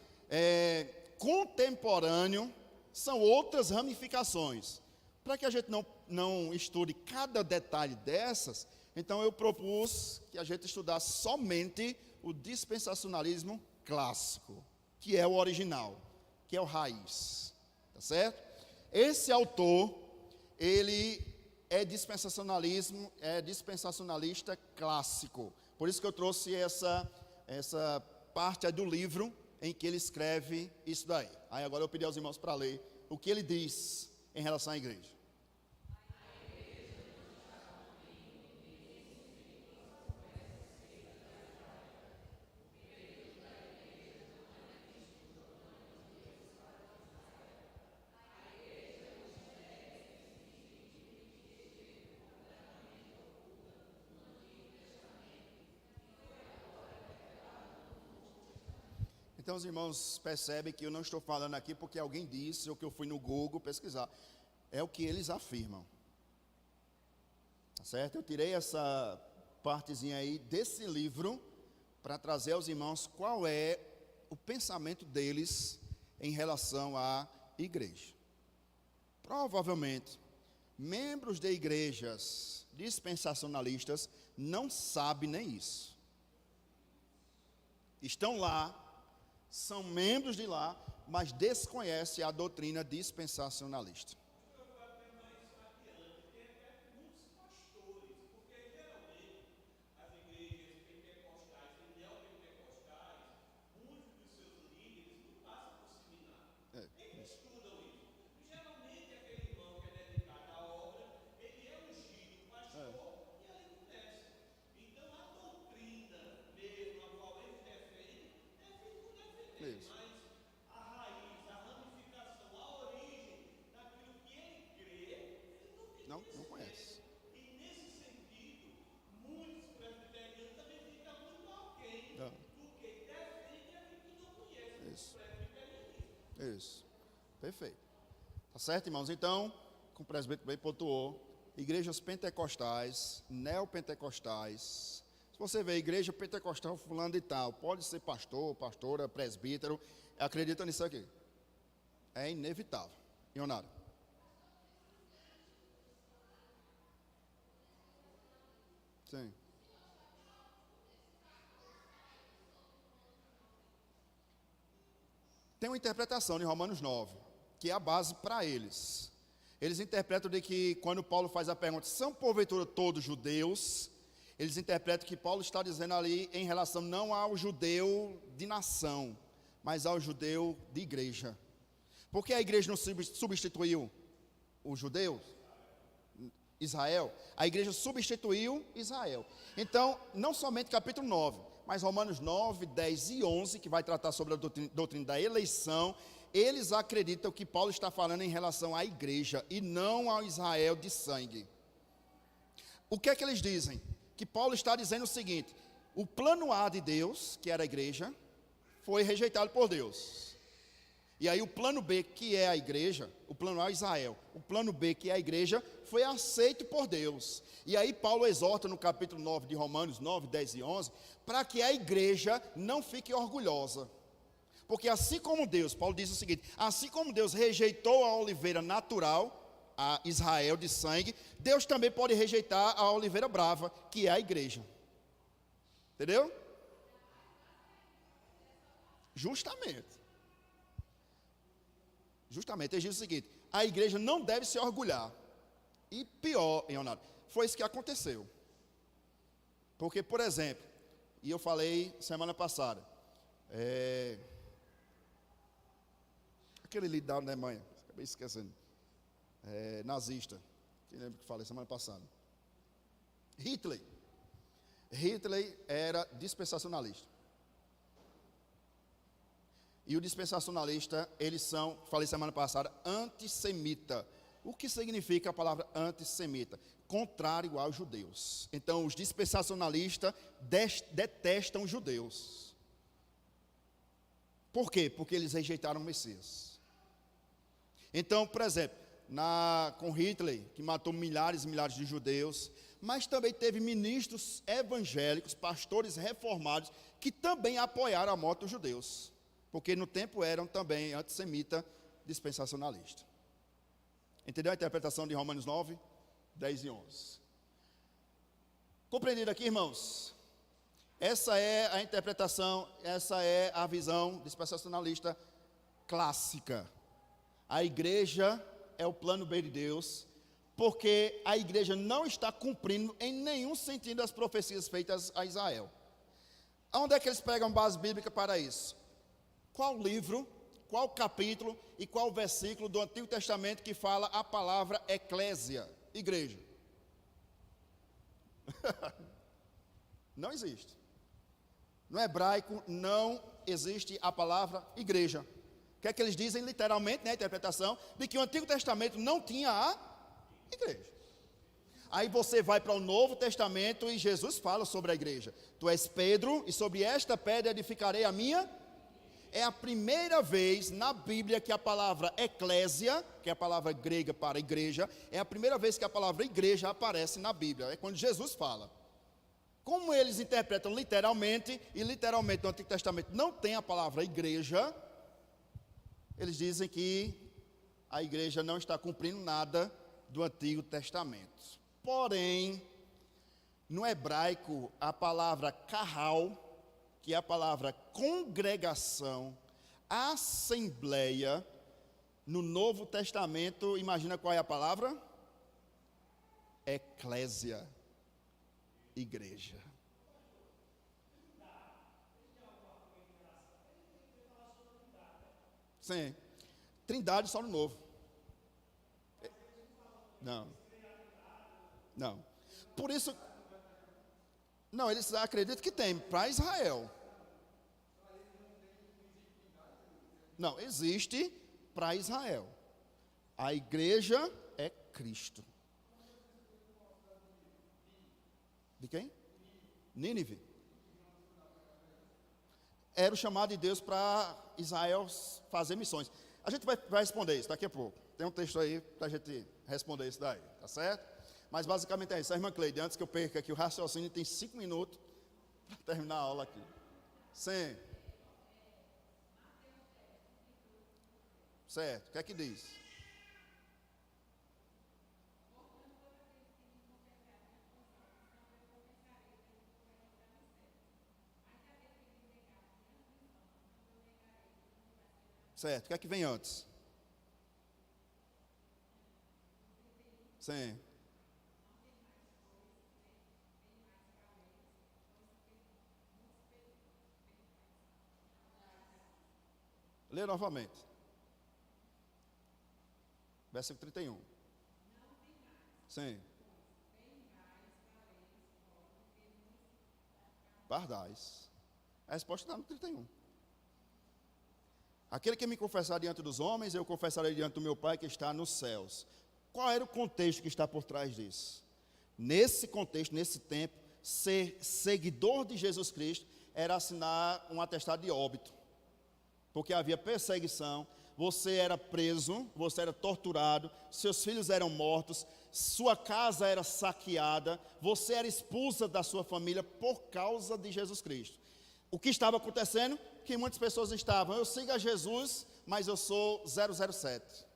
contemporâneo, são outras ramificações. Para que a gente não estude cada detalhe dessas, Então eu propus que a gente estudasse somente o dispensacionalismo clássico, que é o original, que é o raiz, tá certo? Esse autor, ele é dispensacionalista clássico. Por isso que eu trouxe essa parte do livro em que ele escreve isso daí. Aí agora eu pedi aos irmãos para ler o que ele diz em relação à igreja. Então os irmãos percebem que eu não estou falando aqui porque alguém disse ou que eu fui no Google pesquisar. É o que eles afirmam. Tá certo? Eu tirei essa partezinha aí desse livro para trazer aos irmãos qual é o pensamento deles em relação à igreja. Provavelmente, membros de igrejas dispensacionalistas não sabem nem isso. Estão lá, são membros de lá, mas desconhecem a doutrina dispensacionalista. Isso. Não conhece. Não. Isso. Perfeito. Tá certo, irmãos? Então, como o presbítero bem pontuou, igrejas pentecostais, neopentecostais. Se você vê igreja pentecostal fulano de tal, pode ser pastor, pastora, presbítero, acredita nisso aqui. É inevitável. Ionara. Sim. Tem uma interpretação de Romanos 9, que é a base para eles. Eles interpretam de que quando Paulo faz a pergunta, são porventura todos judeus? Eles interpretam que Paulo está dizendo ali em relação não ao judeu de nação, mas ao judeu de igreja. Porque a igreja não substituiu os judeus? Israel? A igreja substituiu Israel. Então, não somente capítulo 9, mas Romanos 9, 10 e 11, que vai tratar sobre a doutrina da eleição, eles acreditam que Paulo está falando em relação à igreja e não ao Israel de sangue. O que é que eles dizem? Que Paulo está dizendo o seguinte: o plano A de Deus, que era a igreja, foi rejeitado por Deus. E aí o plano B, que é a igreja, o plano A é Israel, o plano B, que é a igreja, foi aceito por Deus. E aí Paulo exorta no capítulo 9 de Romanos, 9, 10 e 11, para que a igreja não fique orgulhosa. Porque assim como Deus, Paulo diz o seguinte, assim como Deus rejeitou a oliveira natural, a Israel de sangue, Deus também pode rejeitar a oliveira brava, que é a igreja. Entendeu? Justamente. Ele diz o seguinte: a igreja não deve se orgulhar. E pior, Leonardo, foi isso que aconteceu. Porque, por exemplo, e eu falei semana passada, aquele líder da Alemanha, acabei esquecendo, nazista, que lembro que falei semana passada, Hitler era dispensacionalista. E o dispensacionalista, eles são, falei semana passada, antissemita. O que significa a palavra antissemita? Contrário aos judeus. Então, os dispensacionalistas detestam os judeus. Por quê? Porque eles rejeitaram o Messias. Então, por exemplo, com Hitler, que matou milhares e milhares de judeus, mas também teve ministros evangélicos, pastores reformados, que também apoiaram a morte dos judeus. Porque no tempo eram também antissemita, dispensacionalista. Entendeu a interpretação de Romanos 9, 10 e 11? Compreendido aqui, irmãos? Essa é a interpretação, essa é a visão dispensacionalista clássica. A igreja é o plano B de Deus, porque a igreja não está cumprindo em nenhum sentido as profecias feitas a Israel. Onde é que eles pegam base bíblica para isso? Qual livro, qual capítulo e qual versículo do Antigo Testamento que fala a palavra eclésia, igreja? Não existe. No hebraico não existe a palavra igreja. O que é que eles dizem literalmente, né, a interpretação, de que o Antigo Testamento não tinha a igreja. Aí você vai para o Novo Testamento e Jesus fala sobre a igreja. Tu és Pedro e sobre esta pedra edificarei a minha. É a primeira vez na Bíblia que a palavra eclésia, que é a palavra grega para igreja, é a primeira vez que a palavra igreja aparece na Bíblia. É quando Jesus fala. Como eles interpretam literalmente, e literalmente no Antigo Testamento não tem a palavra igreja, eles dizem que a igreja não está cumprindo nada do Antigo Testamento. Porém, no hebraico, a palavra kahal, que é a palavra congregação, assembleia, no Novo Testamento, imagina qual é a palavra? Eclésia, igreja. Sim, Trindade só no Novo. Não. Por isso, não, eles acreditam que tem para Israel. Não, existe para Israel. A igreja é Cristo. De quem? Nínive. Era o chamado de Deus para Israel fazer missões. A gente vai responder isso daqui a pouco. Tem um texto aí para a gente responder isso daí, tá certo? Mas basicamente é isso. A irmã Cleide, antes que eu perca aqui o raciocínio, tem 5 minutos para terminar a aula aqui. Sim. Certo, o que é que diz? Certo, o que é que vem antes? Sim. Lê novamente. Versículo 31. Sim. Pardais. A resposta está no 31. Aquele que me confessar diante dos homens, eu confessarei diante do meu Pai que está nos céus. Qual era o contexto que está por trás disso? Nesse contexto, nesse tempo, ser seguidor de Jesus Cristo era assinar um atestado de óbito. Porque havia perseguição, você era preso, você era torturado, seus filhos eram mortos, sua casa era saqueada, você era expulsa da sua família por causa de Jesus Cristo. O que estava acontecendo? Que muitas pessoas estavam, eu sigo a Jesus, mas eu sou 007.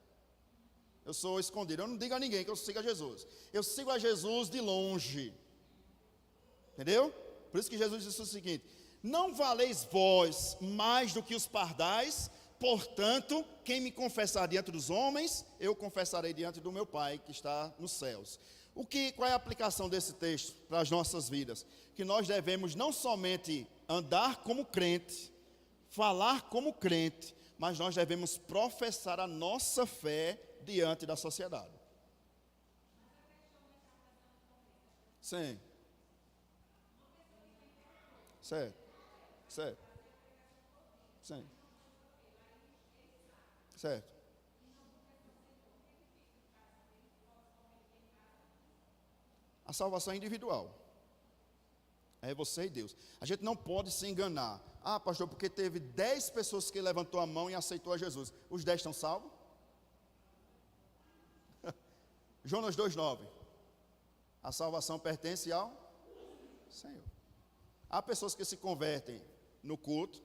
Eu sou escondido, eu não digo a ninguém que eu sigo a Jesus. Eu sigo a Jesus de longe. Entendeu? Por isso que Jesus disse o seguinte: não valeis vós mais do que os pardais, portanto, quem me confessar diante dos homens, eu confessarei diante do meu Pai que está nos céus. Qual é a aplicação desse texto para as nossas vidas? Que nós devemos não somente andar como crente, falar como crente, mas nós devemos professar a nossa fé diante da sociedade. Sim. Certo. Certo. Sim. Certo. A salvação é individual. É você e Deus. A gente não pode se enganar. Ah, pastor, porque teve 10 pessoas que levantou a mão e aceitou a Jesus. Os 10 estão salvos? Jonas 2,9. A salvação pertence ao Senhor. Há pessoas que se convertem no culto.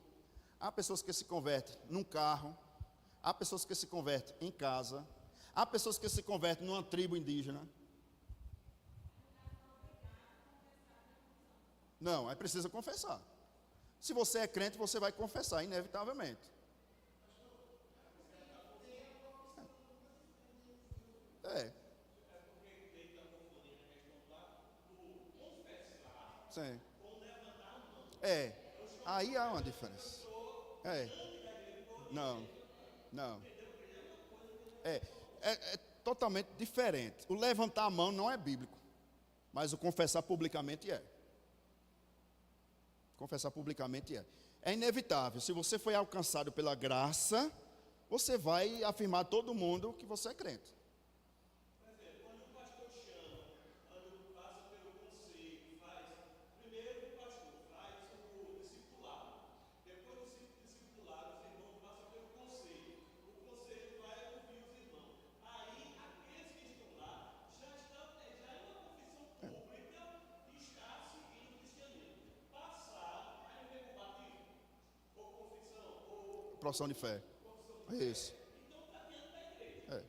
Há pessoas que se convertem num carro. Há pessoas que se convertem em casa. Há pessoas que se convertem numa tribo indígena. Não, aí precisa confessar. Se você é crente, você vai confessar, inevitavelmente. É. Sim. É. Aí há uma diferença. É. Não, não. É totalmente diferente. O levantar a mão não é bíblico, mas o confessar publicamente é. Confessar publicamente é. É inevitável. Se você foi alcançado pela graça, você vai afirmar a todo mundo que você é crente. Profissão de fé. Isso. É.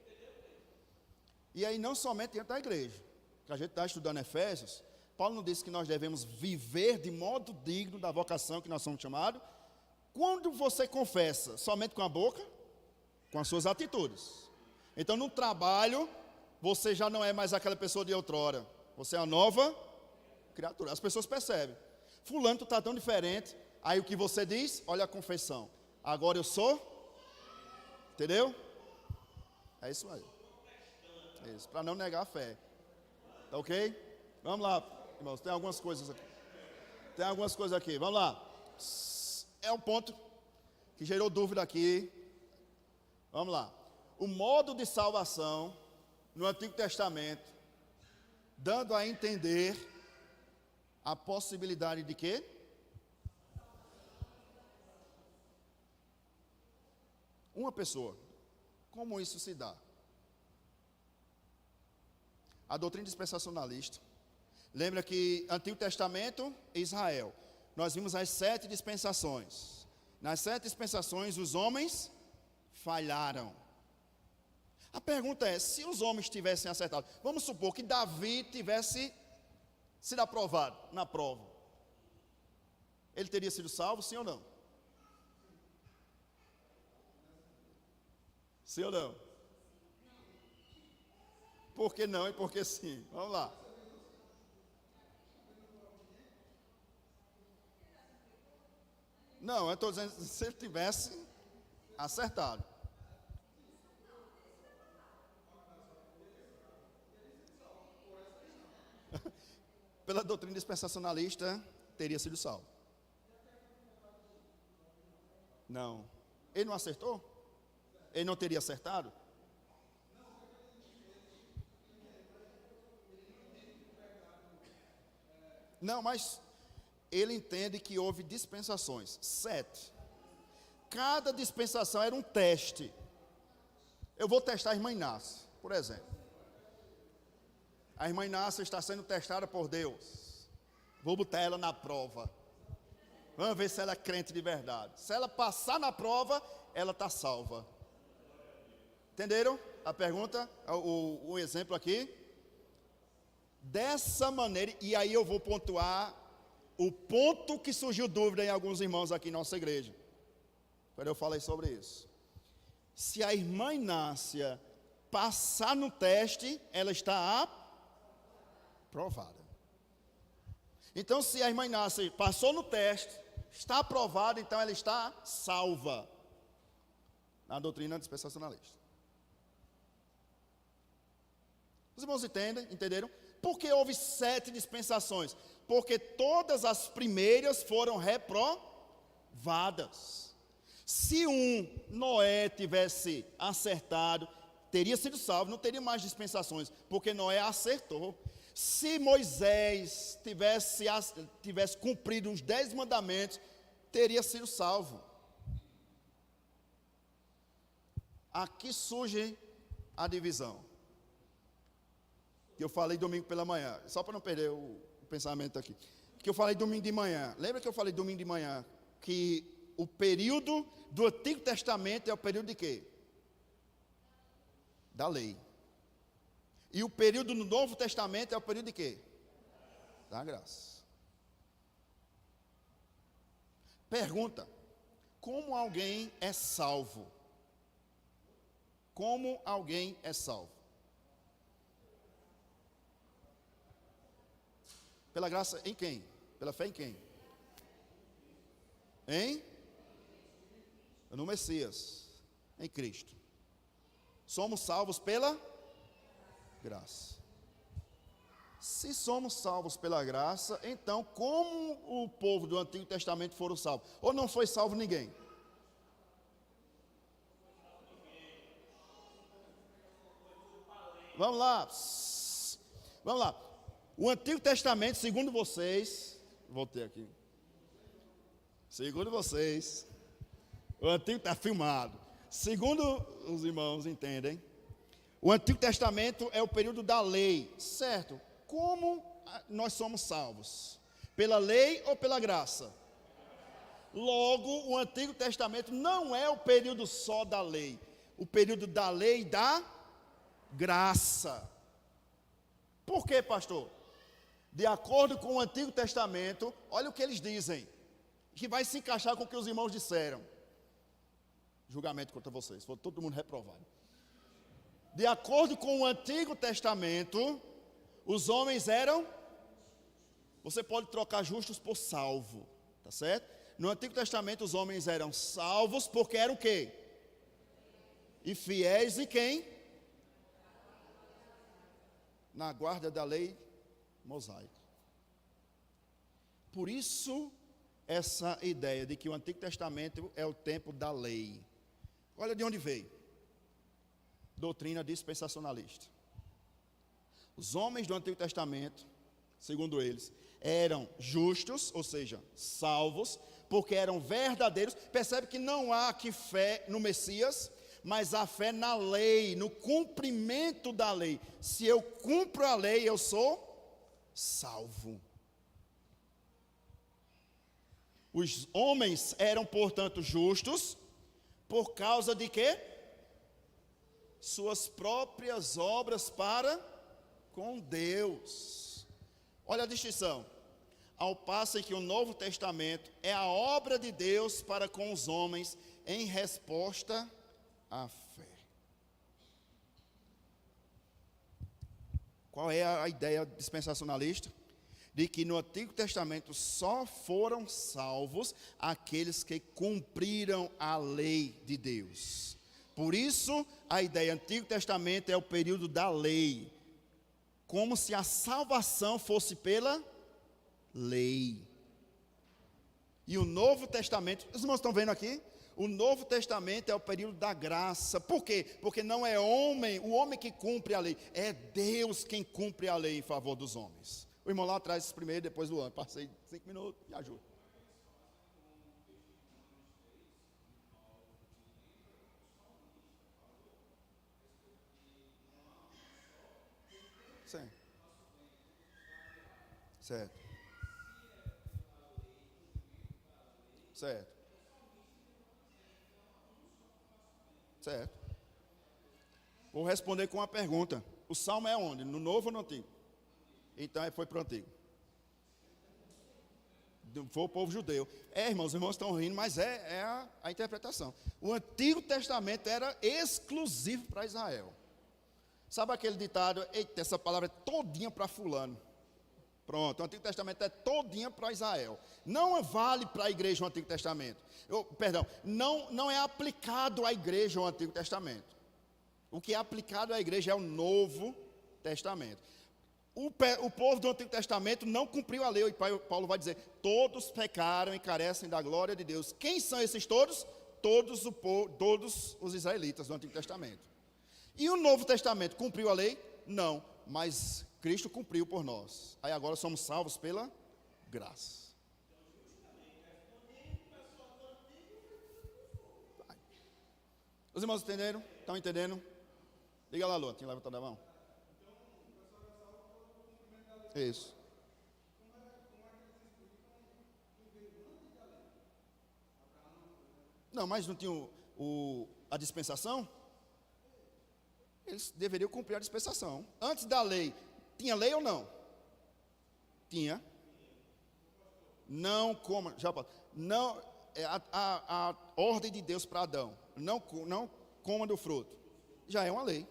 E aí não somente dentro da igreja. Que a gente está estudando Efésios, Paulo não disse que nós devemos viver de modo digno da vocação que nós somos chamados. Quando você confessa somente com a boca, com as suas atitudes. Então no trabalho, você já não é mais aquela pessoa de outrora. Você é uma nova criatura. As pessoas percebem. Fulano, tu está tão diferente. Aí o que você diz? Olha a confissão. Agora eu sou. Entendeu? É isso aí. É isso, para não negar a fé. Tá ok? Vamos lá, irmãos. Tem algumas coisas aqui. Vamos lá. É um ponto que gerou dúvida aqui. Vamos lá. O modo de salvação no Antigo Testamento, dando a entender a possibilidade de quê? Uma pessoa. Como isso se dá? A doutrina dispensacionalista. Lembra que Antigo Testamento, Israel. Nós vimos as 7 dispensações. Nas 7 dispensações, os homens falharam. A pergunta é, se os homens tivessem acertado, vamos supor que Davi tivesse sido aprovado na prova. Ele teria sido salvo, sim ou não? Sim ou não? Por que não e por que sim? Vamos lá. Não, eu estou dizendo, se ele tivesse acertado. Pela doutrina dispensacionalista, teria sido salvo. Não. Ele não acertou? Ele não teria acertado? Não, mas ele entende que houve dispensações. 7. Cada dispensação era um teste. Eu vou testar a irmã Inácia, por exemplo. A irmã Inácia está sendo testada por Deus. Vou botar ela na prova. Vamos ver se ela é crente de verdade. Se ela passar na prova, ela está salva. Entenderam a pergunta? O exemplo aqui? Dessa maneira, e aí eu vou pontuar o ponto que surgiu dúvida em alguns irmãos aqui em nossa igreja. Quando eu falei sobre isso. Se a irmã Inácia passar no teste, ela está aprovada. Então, se a irmã Inácia passou no teste, está aprovada, então ela está salva. Na doutrina dispensacionalista. Os irmãos entenderam? Porque houve 7 dispensações? Porque todas as primeiras foram reprovadas. Se Noé tivesse acertado, teria sido salvo, não teria mais dispensações, porque Noé acertou. Se Moisés tivesse cumprido os 10 mandamentos, teria sido salvo. Aqui surge a divisão. Que eu falei domingo pela manhã, só para não perder o pensamento aqui. Que eu falei domingo de manhã. Lembra que eu falei domingo de manhã que o período do Antigo Testamento é o período de quê? Da lei. E o período do Novo Testamento é o período de quê? Da graça. Pergunta: como alguém é salvo? Como alguém é salvo? Pela graça em quem? Pela fé em quem? No Messias, em Cristo. Somos salvos pela graça. Se somos salvos pela graça, então como o povo do Antigo Testamento foram salvos? Ou não foi salvo ninguém? Vamos lá. Vamos lá. O Antigo Testamento, segundo vocês, voltei aqui. Segundo vocês, o Antigo está filmado. Segundo os irmãos entendem, o Antigo Testamento é o período da lei, certo? Como nós somos salvos? Pela lei ou pela graça? Logo, o Antigo Testamento não é o período só da lei, o período da lei e da graça. Por quê, pastor? De acordo com o Antigo Testamento, olha o que eles dizem, que vai se encaixar com o que os irmãos disseram. Julgamento contra vocês, foi todo mundo reprovado. De acordo com o Antigo Testamento, os homens eram, você pode trocar justos por salvo, tá certo? No Antigo Testamento os homens eram salvos porque eram o quê? E fiéis em quem? Na guarda da lei mosaica. Por isso, essa ideia de que o Antigo Testamento é o tempo da lei. Olha de onde veio. Doutrina dispensacionalista. Os homens do Antigo Testamento, segundo eles, eram justos, ou seja, salvos, porque eram verdadeiros. Percebe que não há aqui fé no Messias, mas há fé na lei, no cumprimento da lei. Se eu cumpro a lei, eu sou salvo. Os homens eram, portanto, justos, por causa de quê? Suas próprias obras para com Deus. Olha a distinção. Ao passo em que o Novo Testamento é a obra de Deus para com os homens em resposta à fé. Qual é a ideia dispensacionalista? De que no Antigo Testamento só foram salvos aqueles que cumpriram a lei de Deus. Por isso, a ideia Antigo Testamento é o período da lei, como se a salvação fosse pela lei. E o Novo Testamento, os irmãos estão vendo aqui? O Novo Testamento é o período da graça. Por quê? Porque não é o homem que cumpre a lei, é Deus quem cumpre a lei em favor dos homens. O irmão lá atrás, primeiro, depois do ano. Passei 5 minutos, me ajuda. Sim. Certo. Certo. Certo. Vou responder com uma pergunta. O salmo é onde? No Novo ou no Antigo? Então foi para o Antigo. Foi o povo judeu. Irmãos, os irmãos estão rindo, mas é a interpretação. O Antigo Testamento era exclusivo para Israel. Sabe aquele ditado, eita, essa palavra é todinha para fulano. Pronto, o Antigo Testamento é todinha para Israel. Não vale para a igreja o Antigo Testamento. Não é aplicado à igreja o Antigo Testamento. O que é aplicado à igreja é o Novo Testamento. O povo do Antigo Testamento não cumpriu a lei, e Paulo vai dizer, todos pecaram e carecem da glória de Deus. Quem são esses todos? Todos os israelitas do Antigo Testamento. E o Novo Testamento cumpriu a lei? Não, mas Cristo cumpriu por nós. Aí agora somos salvos pela graça. Os irmãos entenderam? Estão entendendo? Diga lá, Lua, quem levanta a mão? Isso. Não, mas não tinha a dispensação? Eles deveriam cumprir a dispensação. Antes da lei, tinha lei ou não? Tinha. Não como, já não, a ordem de Deus para Adão, não coma do fruto, já é uma lei.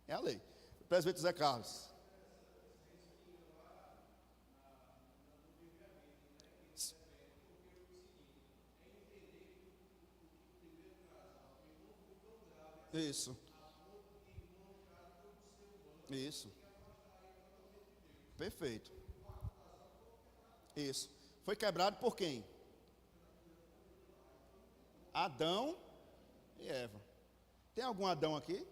É a lei. Presbítero Zé Carlos. Isso. Isso. Perfeito. Isso. Foi quebrado por quem? Adão e Eva. Tem algum Adão aqui?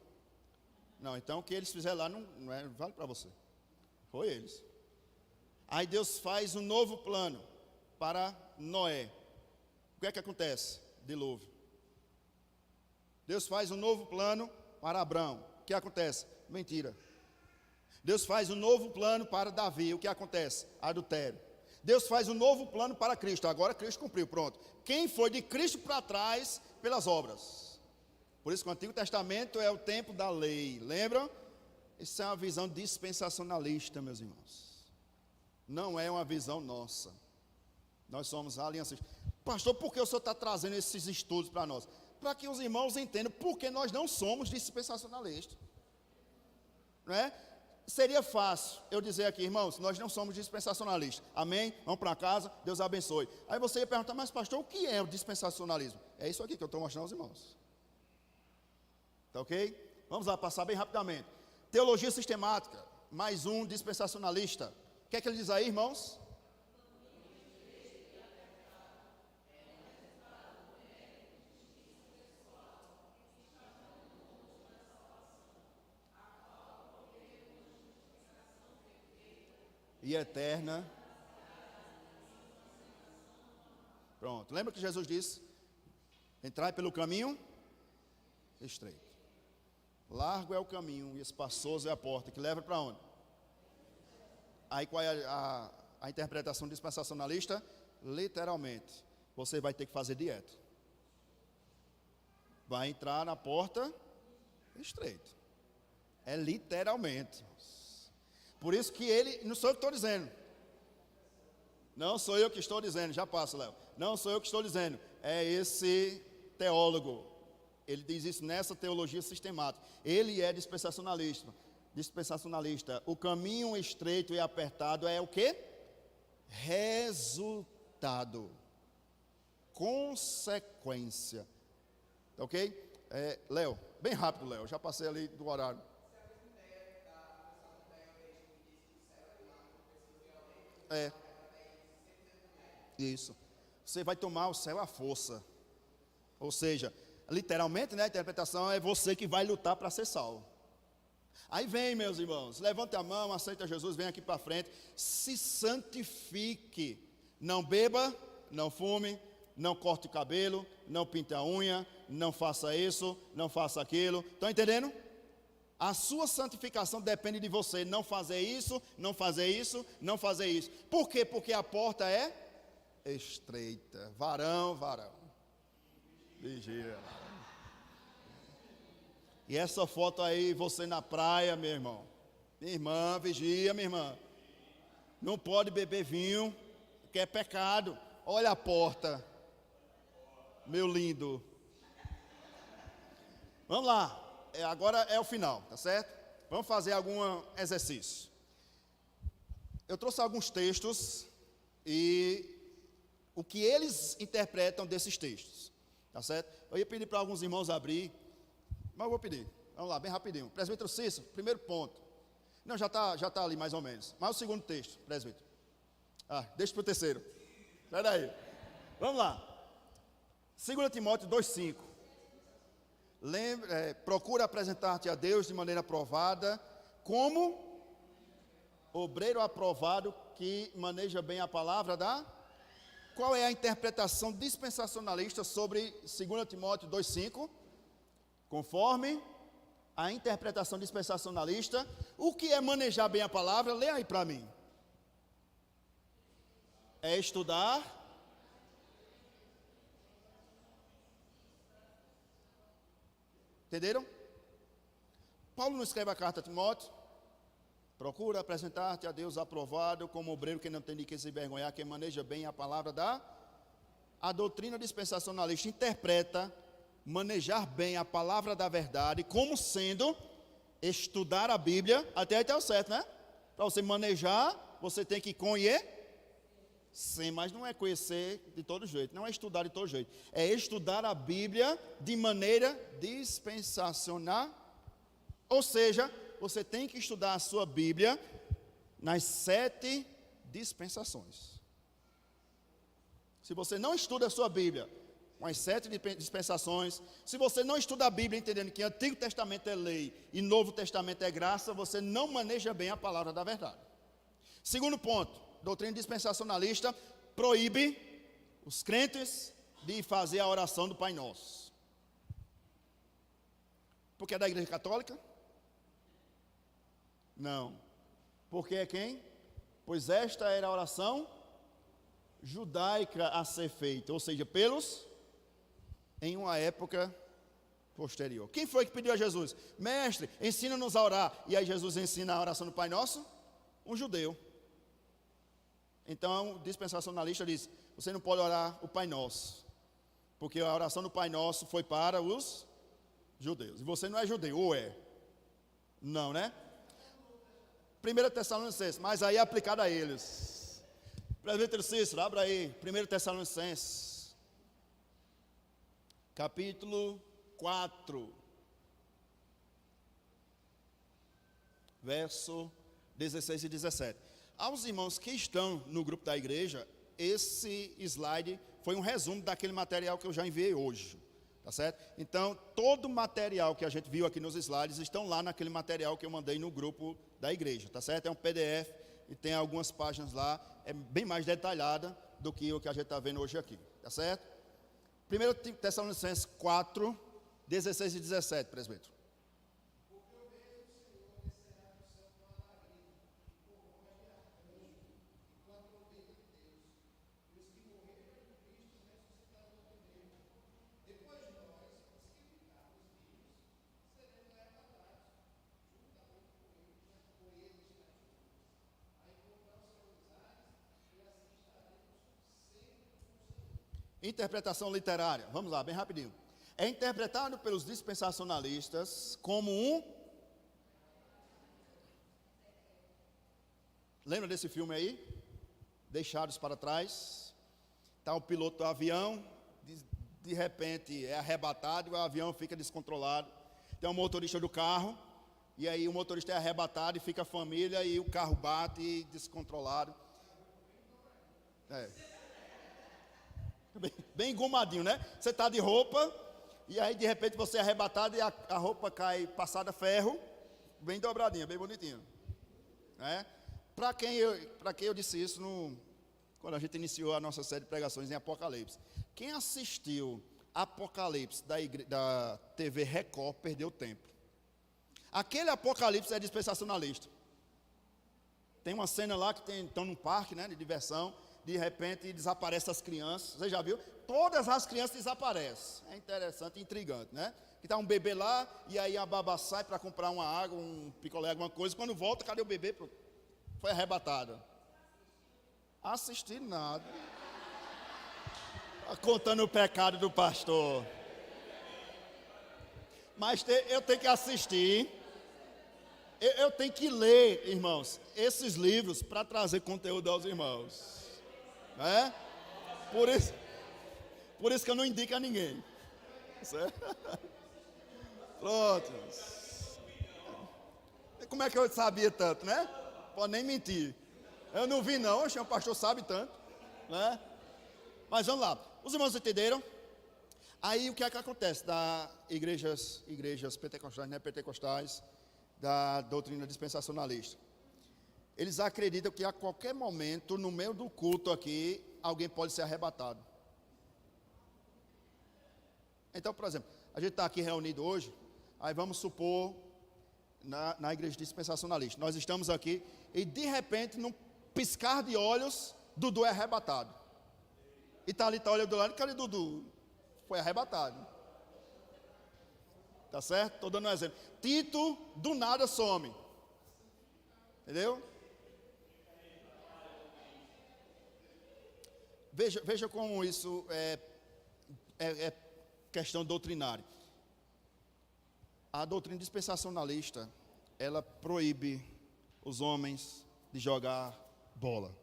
Não, então o que eles fizeram lá não vale para você. Foi eles. Aí Deus faz um novo plano para Noé. O que é que acontece? Dilúvio. Deus faz um novo plano para Abraão. O que acontece? Mentira. Deus faz um novo plano para Davi. O que acontece? Adultério. Deus faz um novo plano para Cristo. Agora Cristo cumpriu, pronto. Quem foi de Cristo para trás pelas obras? Por isso que o Antigo Testamento é o tempo da lei. Lembram? Isso é uma visão dispensacionalista, meus irmãos. Não é uma visão nossa. Nós somos alianças. Pastor, por que o senhor está trazendo esses estudos para nós? Para que os irmãos entendam por que nós não somos dispensacionalistas. Não é? Seria fácil eu dizer aqui, irmãos, nós não somos dispensacionalistas. Amém? Vamos para casa, Deus abençoe. Aí você ia perguntar, mas pastor, o que é o dispensacionalismo? É isso aqui que eu estou mostrando aos irmãos. Tá ok? Vamos lá, passar bem rapidamente. Teologia sistemática, mais um dispensacionalista. O que é que ele diz aí, irmãos? E eterna. Pronto. Lembra que Jesus disse? Entrai pelo caminho estreito. Largo é o caminho e espaçoso é a porta, que leva para onde? Aí qual é a interpretação dispensacionalista? Literalmente, você vai ter que fazer dieta. Vai entrar na porta estreita. É literalmente. Por isso que ele, não sou eu que estou dizendo. Não sou eu que estou dizendo, já passa, Léo. Não sou eu que estou dizendo, é esse teólogo. Ele diz isso nessa teologia sistemática. Ele é dispensacionalista. Dispensacionalista. O caminho estreito e apertado é o quê? Resultado. Consequência. Ok? Léo, bem rápido, Léo. Já passei ali do horário. Isso. Você vai tomar o céu à força. Ou seja, literalmente, né, a interpretação é você que vai lutar para ser salvo. Aí vem, meus irmãos, levante a mão, aceita Jesus, vem aqui para frente, se santifique. Não beba, não fume, não corte o cabelo, não pinte a unha, não faça isso, não faça aquilo. Estão entendendo? A sua santificação depende de você não fazer isso, não fazer isso, não fazer isso. Por quê? Porque a porta é estreita. Varão. Vigia. E essa foto aí, você na praia, meu irmão. Minha irmã, vigia, minha irmã. Não pode beber vinho, que é pecado. Olha a porta. Meu lindo. Vamos lá. Agora é o final, tá certo? Vamos fazer algum exercício. Eu trouxe alguns textos e o que eles interpretam desses textos, tá certo? Eu ia pedir para alguns irmãos abrir, mas eu vou pedir. Vamos lá, bem rapidinho. Presbítero Cícero, primeiro ponto. Não, já tá ali mais ou menos. Mas o segundo texto, presbítero. Deixa para o terceiro. Espera aí. Vamos lá. 2 Timóteo 2,5. Procura apresentar-te a Deus de maneira aprovada, como obreiro aprovado que maneja bem a palavra da... Qual é a interpretação dispensacionalista sobre 2 Timóteo 2,5? Conforme a interpretação dispensacionalista, o que é manejar bem a palavra? Lê aí para mim. É estudar... Entenderam? Paulo não escreve a carta a Timóteo. Procura apresentar-te a Deus aprovado como obreiro que não tem de que se envergonhar, que maneja bem a palavra da a doutrina dispensacionalista interpreta manejar bem a palavra da verdade como sendo estudar a Bíblia, até aí está o certo, né? Para você manejar, você tem que conhecer, mas não é conhecer de todo jeito, não é estudar de todo jeito, é estudar a Bíblia de maneira dispensacional, ou seja, você tem que estudar a sua Bíblia nas 7 dispensações. Se você não estuda a sua Bíblia com as 7 dispensações, se você não estuda a Bíblia entendendo que Antigo Testamento é lei e Novo Testamento é graça, você não maneja bem a palavra da verdade. Segundo ponto, doutrina dispensacionalista proíbe os crentes de fazer a oração do Pai Nosso. Porque é da Igreja Católica? Não. Porque é quem? Pois esta era a oração judaica a ser feita, ou seja, em uma época posterior. Quem foi que pediu a Jesus? Mestre, ensina-nos a orar. E aí Jesus ensina a oração do Pai Nosso? Um judeu. Então, o dispensacionalista diz, você não pode orar o Pai Nosso, porque a oração do Pai Nosso foi para os judeus. E você não é judeu, ou é? Não, né? 1 Tessalonicenses, mas aí é aplicado a eles. Presbítero Cícero, abra aí, 1 Tessalonicenses. Capítulo 4, verso 16 e 17. Aos irmãos que estão no grupo da igreja, esse slide foi um resumo daquele material que eu já enviei hoje, tá certo? Então, todo o material que a gente viu aqui nos slides estão lá naquele material que eu mandei no grupo da igreja, tá certo? É um PDF e tem algumas páginas lá, é bem mais detalhada do que o que a gente está vendo hoje aqui, tá certo? 1 Tessalonicenses 4, 16 e 17, presbítero. Interpretação literária, vamos lá, bem rapidinho. É interpretado pelos dispensacionalistas como um... Lembra desse filme aí? Deixados para trás. Está o piloto do avião, de repente é arrebatado e o avião fica descontrolado. Tem o motorista do carro, e aí o motorista é arrebatado e fica a família e o carro bate descontrolado. Bem engomadinho, né? Você está de roupa, e aí de repente você é arrebatado e a roupa cai passada a ferro, bem dobradinha, bem bonitinha. Para quem eu disse isso quando a gente iniciou a nossa série de pregações em Apocalipse. Quem assistiu Apocalipse da TV Record perdeu tempo. Aquele Apocalipse é dispensacionalista. Tem uma cena lá que estão num parque, né, de diversão. De repente desaparecem as crianças, você já viu? Todas as crianças desaparecem, é interessante, intrigante, né? Que está um bebê lá, e aí a babá sai para comprar uma água, um picolé, alguma coisa, quando volta, cadê o bebê? Foi arrebatada. Assistir nada. Contando o pecado do pastor. Mas eu tenho que assistir, eu tenho que ler, irmãos, esses livros para trazer conteúdo aos irmãos. Por isso que eu não indico a ninguém. Certo? Pronto. Como é que eu sabia tanto, né? Pode nem mentir. Eu não vi não, o pastor sabe tanto, né? Mas vamos lá. Os irmãos entenderam? Aí o que é que acontece das igrejas pentecostais, né? Pentecostais, da doutrina dispensacionalista? Eles acreditam que a qualquer momento, no meio do culto aqui, alguém pode ser arrebatado. Então, por exemplo, a gente está aqui reunido hoje, aí vamos supor, na igreja dispensacionalista, nós estamos aqui, e de repente, num piscar de olhos, Dudu é arrebatado. E está olhando do lado, cadê Dudu? Foi arrebatado. Tá certo? Estou dando um exemplo. Tito, do nada, some. Entendeu? Veja como isso é questão doutrinária. A doutrina dispensacionalista, ela proíbe os homens de jogar bola.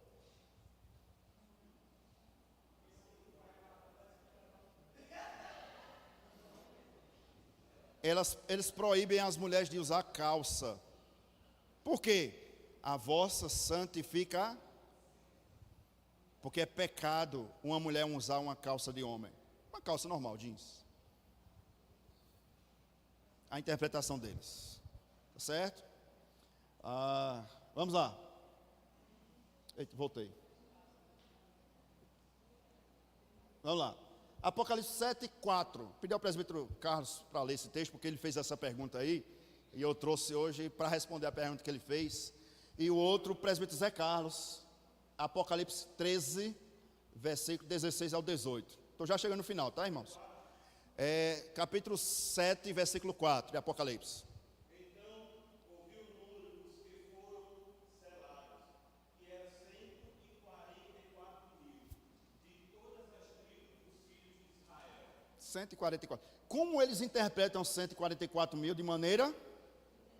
Eles proíbem as mulheres de usar calça. Por quê? A vossa santifica. Porque é pecado uma mulher usar uma calça de homem. Uma calça normal, jeans. A interpretação deles. Tá certo? Vamos lá. Eita, voltei. Vamos lá. Apocalipse 7:4. Pedi ao presbítero Carlos para ler esse texto, porque ele fez essa pergunta aí. E eu trouxe hoje para responder a pergunta que ele fez. E o outro, o presbítero Zé Carlos. Apocalipse 13, versículo 16 ao 18. Estou já chegando no final, tá, irmãos? Capítulo 7, versículo 4 de Apocalipse. Então ouvi o número dos que foram selados, que era 144.000, de todas as tribos dos filhos de Israel. 144. Como eles interpretam 144 mil de maneira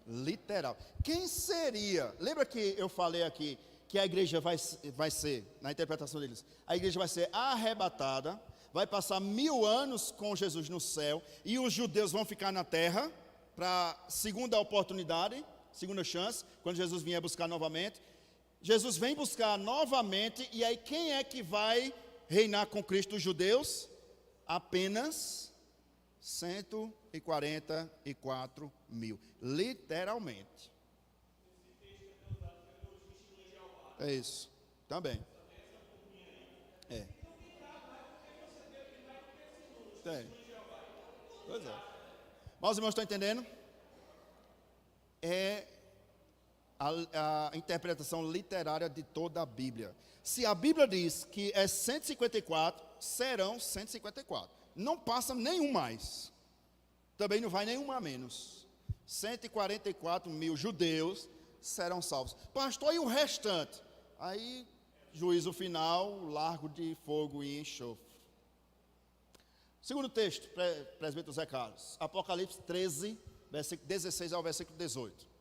literal? Quem seria? Lembra que eu falei aqui que a igreja vai ser, na interpretação deles, a igreja vai ser arrebatada, vai passar 1000 anos com Jesus no céu, e os judeus vão ficar na terra, para segunda oportunidade, segunda chance, quando Jesus vier buscar novamente. Jesus vem buscar novamente, e aí quem é que vai reinar com Cristo? Os judeus? Apenas 144 mil, literalmente. É isso, também. Tem. Pois é. Mas os irmãos estão entendendo? É a interpretação literária de toda a Bíblia. Se a Bíblia diz que é 154, serão 154. Não passa nenhum mais. Também não vai nenhum a menos. 144 mil judeus serão salvos. Pastor, e o restante? Aí, juízo final, largo de fogo e enxofre. Segundo texto, presbítero Zé Carlos. Apocalipse 13, versículo 16 ao versículo 18.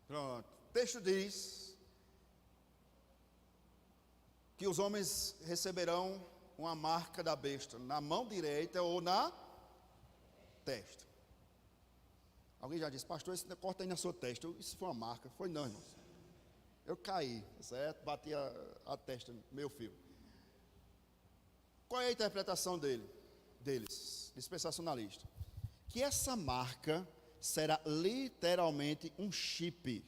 Pronto. O texto diz que os homens receberão uma marca da besta na mão direita ou na testa. Alguém já disse, pastor, esse corta aí na sua testa. Isso foi uma marca. Foi não, irmãos. Eu caí, certo? Bati a testa no meu fio. Qual é a interpretação deles, dispensacionalista? Que essa marca será literalmente um chip.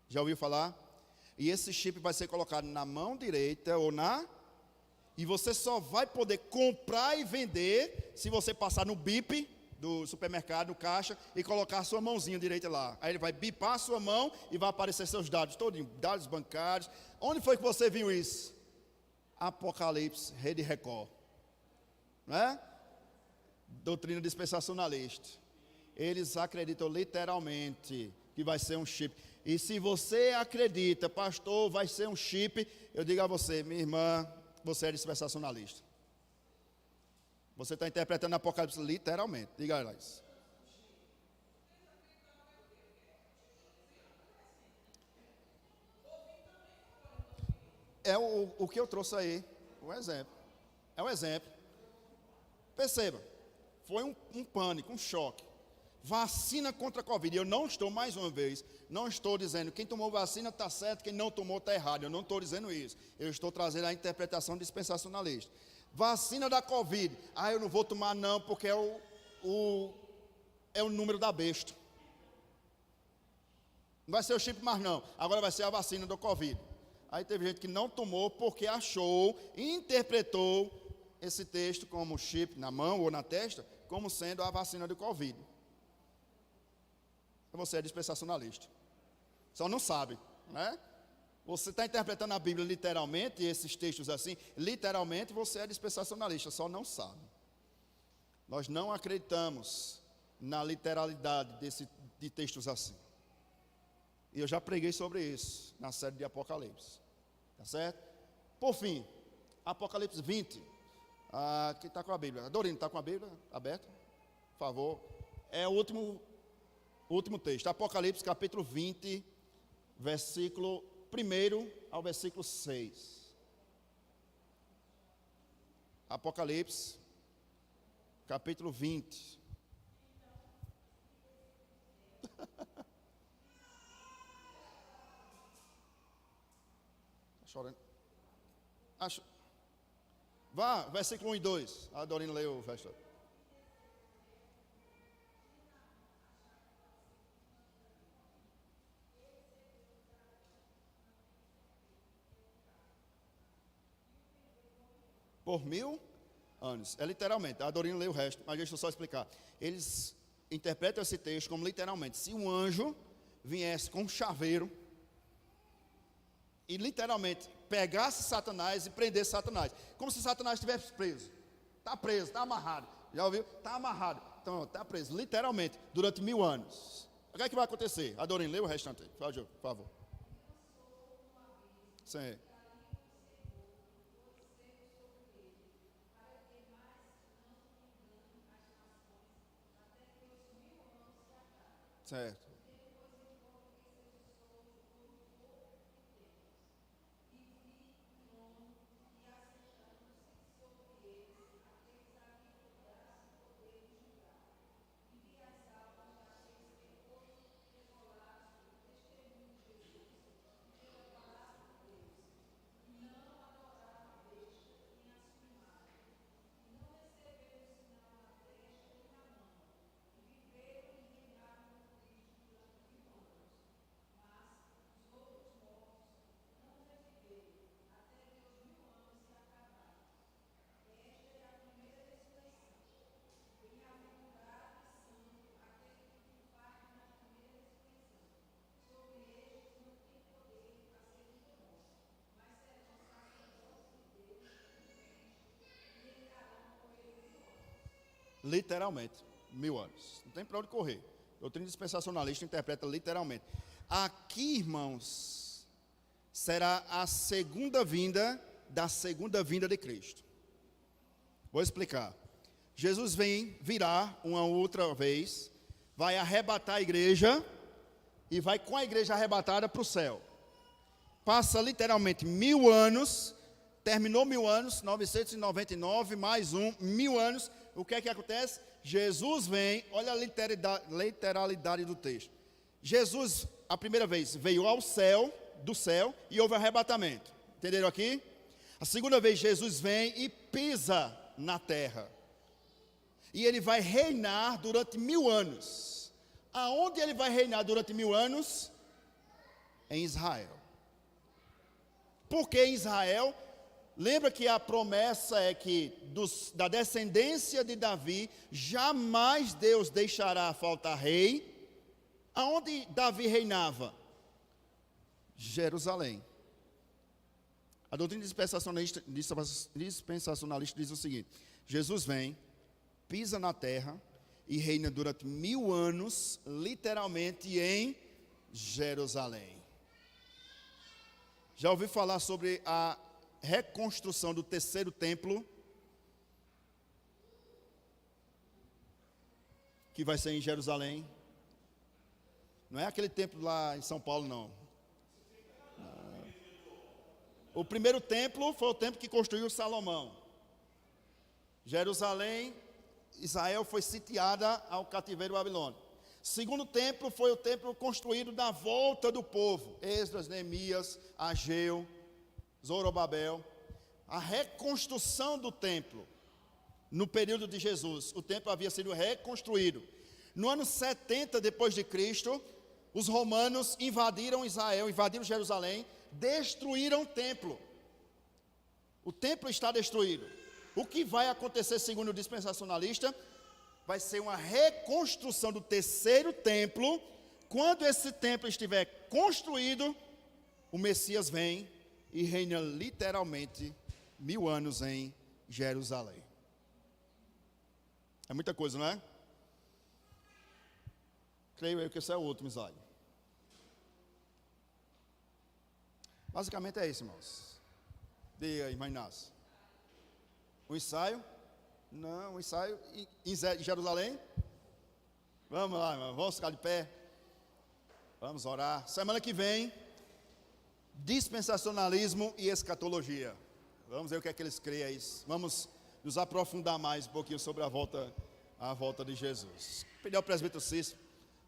Já ouviu falar? E esse chip vai ser colocado na mão direita ou e você só vai poder comprar e vender se você passar no bip do supermercado, no caixa, e colocar a sua mãozinha direita lá. Aí ele vai bipar a sua mão e vai aparecer seus dados, todos, dados bancários. Onde foi que você viu isso? Apocalipse, Rede Record. Né? Doutrina dispensacionalista. Eles acreditam literalmente que vai ser um chip. E se você acredita, pastor, vai ser um chip, eu digo a você, minha irmã, você é dispensacionalista. Você está interpretando Apocalipse literalmente. Diga lá isso. É o que eu trouxe aí, o exemplo. É um exemplo. Perceba, foi um pânico, um choque. Vacina contra a Covid. Eu não estou, mais uma vez, não estou dizendo quem tomou vacina está certo, quem não tomou está errado. Eu não estou dizendo isso. Eu estou trazendo a interpretação dispensacionalista. Vacina da Covid. Eu não vou tomar não, porque é o número da besta. Não vai ser o chip mais não, agora vai ser a vacina do Covid. Aí teve gente que não tomou porque achou, interpretou esse texto como chip na mão ou na testa, como sendo a vacina do Covid. Você é dispensacionalista. Só não sabe, né? Você está interpretando a Bíblia literalmente, esses textos assim, literalmente você é dispensacionalista, só não sabe. Nós não acreditamos na literalidade de textos assim. E eu já preguei sobre isso na série de Apocalipse. Tá certo? Por fim, Apocalipse 20. Quem está com a Bíblia? Dorino, está com a Bíblia aberta? Por favor. É o último texto. Apocalipse capítulo 20, versículo 1 ao versículo 6. Apocalipse capítulo 20. Chorando. Vá, versículo 1 e 2. A Dorina leu o verso. Por 1000 anos. É literalmente. A Dorina leu o resto, mas deixa eu só explicar. Eles interpretam esse texto como literalmente. Se um anjo viesse com um chaveiro e literalmente pegasse Satanás e prendesse Satanás, como se Satanás estivesse preso. Está preso, está amarrado. Já ouviu? Está amarrado. Então, está preso, literalmente, durante 1000 anos. O que é que vai acontecer? Adorino, lê o restante aí, por favor. Sim. Certo. Literalmente, 1000 anos. Não tem para onde correr. Doutrina dispensacionalista interpreta literalmente. Aqui, irmãos, será a segunda vinda da segunda vinda de Cristo. Vou explicar. Jesus virá uma outra vez, vai arrebatar a igreja e vai com a igreja arrebatada para o céu. Passa literalmente 1000 anos, terminou 1000 anos, 999 mais 1000 anos. O que é que acontece? Jesus vem, olha a literalidade do texto. Jesus, a primeira vez, veio ao céu, do céu, e houve arrebatamento. Entenderam aqui? A segunda vez, Jesus vem e pisa na terra. E ele vai reinar durante 1000 anos. Aonde ele vai reinar durante 1000 anos? Em Israel. Por que em Israel? Lembra que a promessa é que da descendência de Davi, jamais Deus deixará faltar rei. Aonde Davi reinava? Jerusalém. A doutrina dispensacionalista diz o seguinte: Jesus vem, pisa na terra e reina durante 1000 anos, literalmente em Jerusalém. Já ouviu falar sobre a reconstrução do terceiro templo, que vai ser em Jerusalém? Não é aquele templo lá em São Paulo, não. O primeiro templo foi o templo que construiu Salomão. Jerusalém, Israel foi sitiada ao cativeiro babilônico. Segundo templo foi o templo construído na volta do povo. Esdras, Neemias, Ageu, Zorobabel. A reconstrução do templo no período de Jesus. O templo havia sido reconstruído. No ano 70 depois de Cristo, os romanos invadiram Israel, invadiram Jerusalém, destruíram o templo. O templo está destruído. O que vai acontecer, segundo o dispensacionalista, vai ser uma reconstrução do terceiro templo. Quando esse templo estiver construído, o Messias vem e reina literalmente 1000 anos em Jerusalém. É muita coisa, não é? Creio eu que esse é o último ensaio. Basicamente é isso, irmãos. Diga aí, irmã Inácio. Um ensaio? Não, um ensaio em Jerusalém? Vamos lá, irmão. Vamos ficar de pé. Vamos orar. Semana que vem, dispensacionalismo e escatologia. Vamos ver o que é que eles creem aí. Vamos nos aprofundar mais um pouquinho sobre a volta de Jesus. Pedir ao presbítero Cícero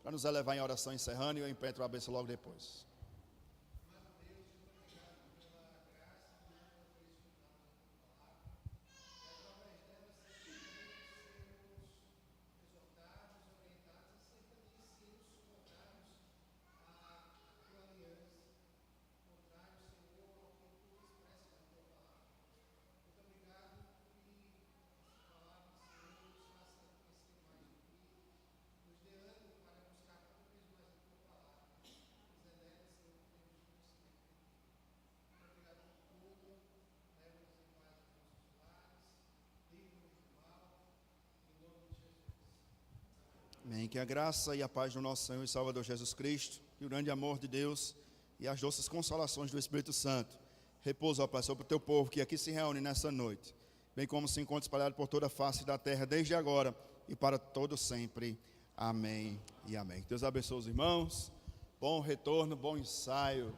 para nos elevar em oração encerrando, e eu impetro a bênção logo depois. Amém. Que a graça e a paz do nosso Senhor e Salvador Jesus Cristo, e o grande amor de Deus e as doces consolações do Espírito Santo repousam, ó Pai, sobre o teu povo que aqui se reúne nessa noite, bem como se encontra espalhado por toda a face da terra, desde agora e para todo sempre. Amém e amém. Que Deus abençoe os irmãos. Bom retorno, bom ensaio.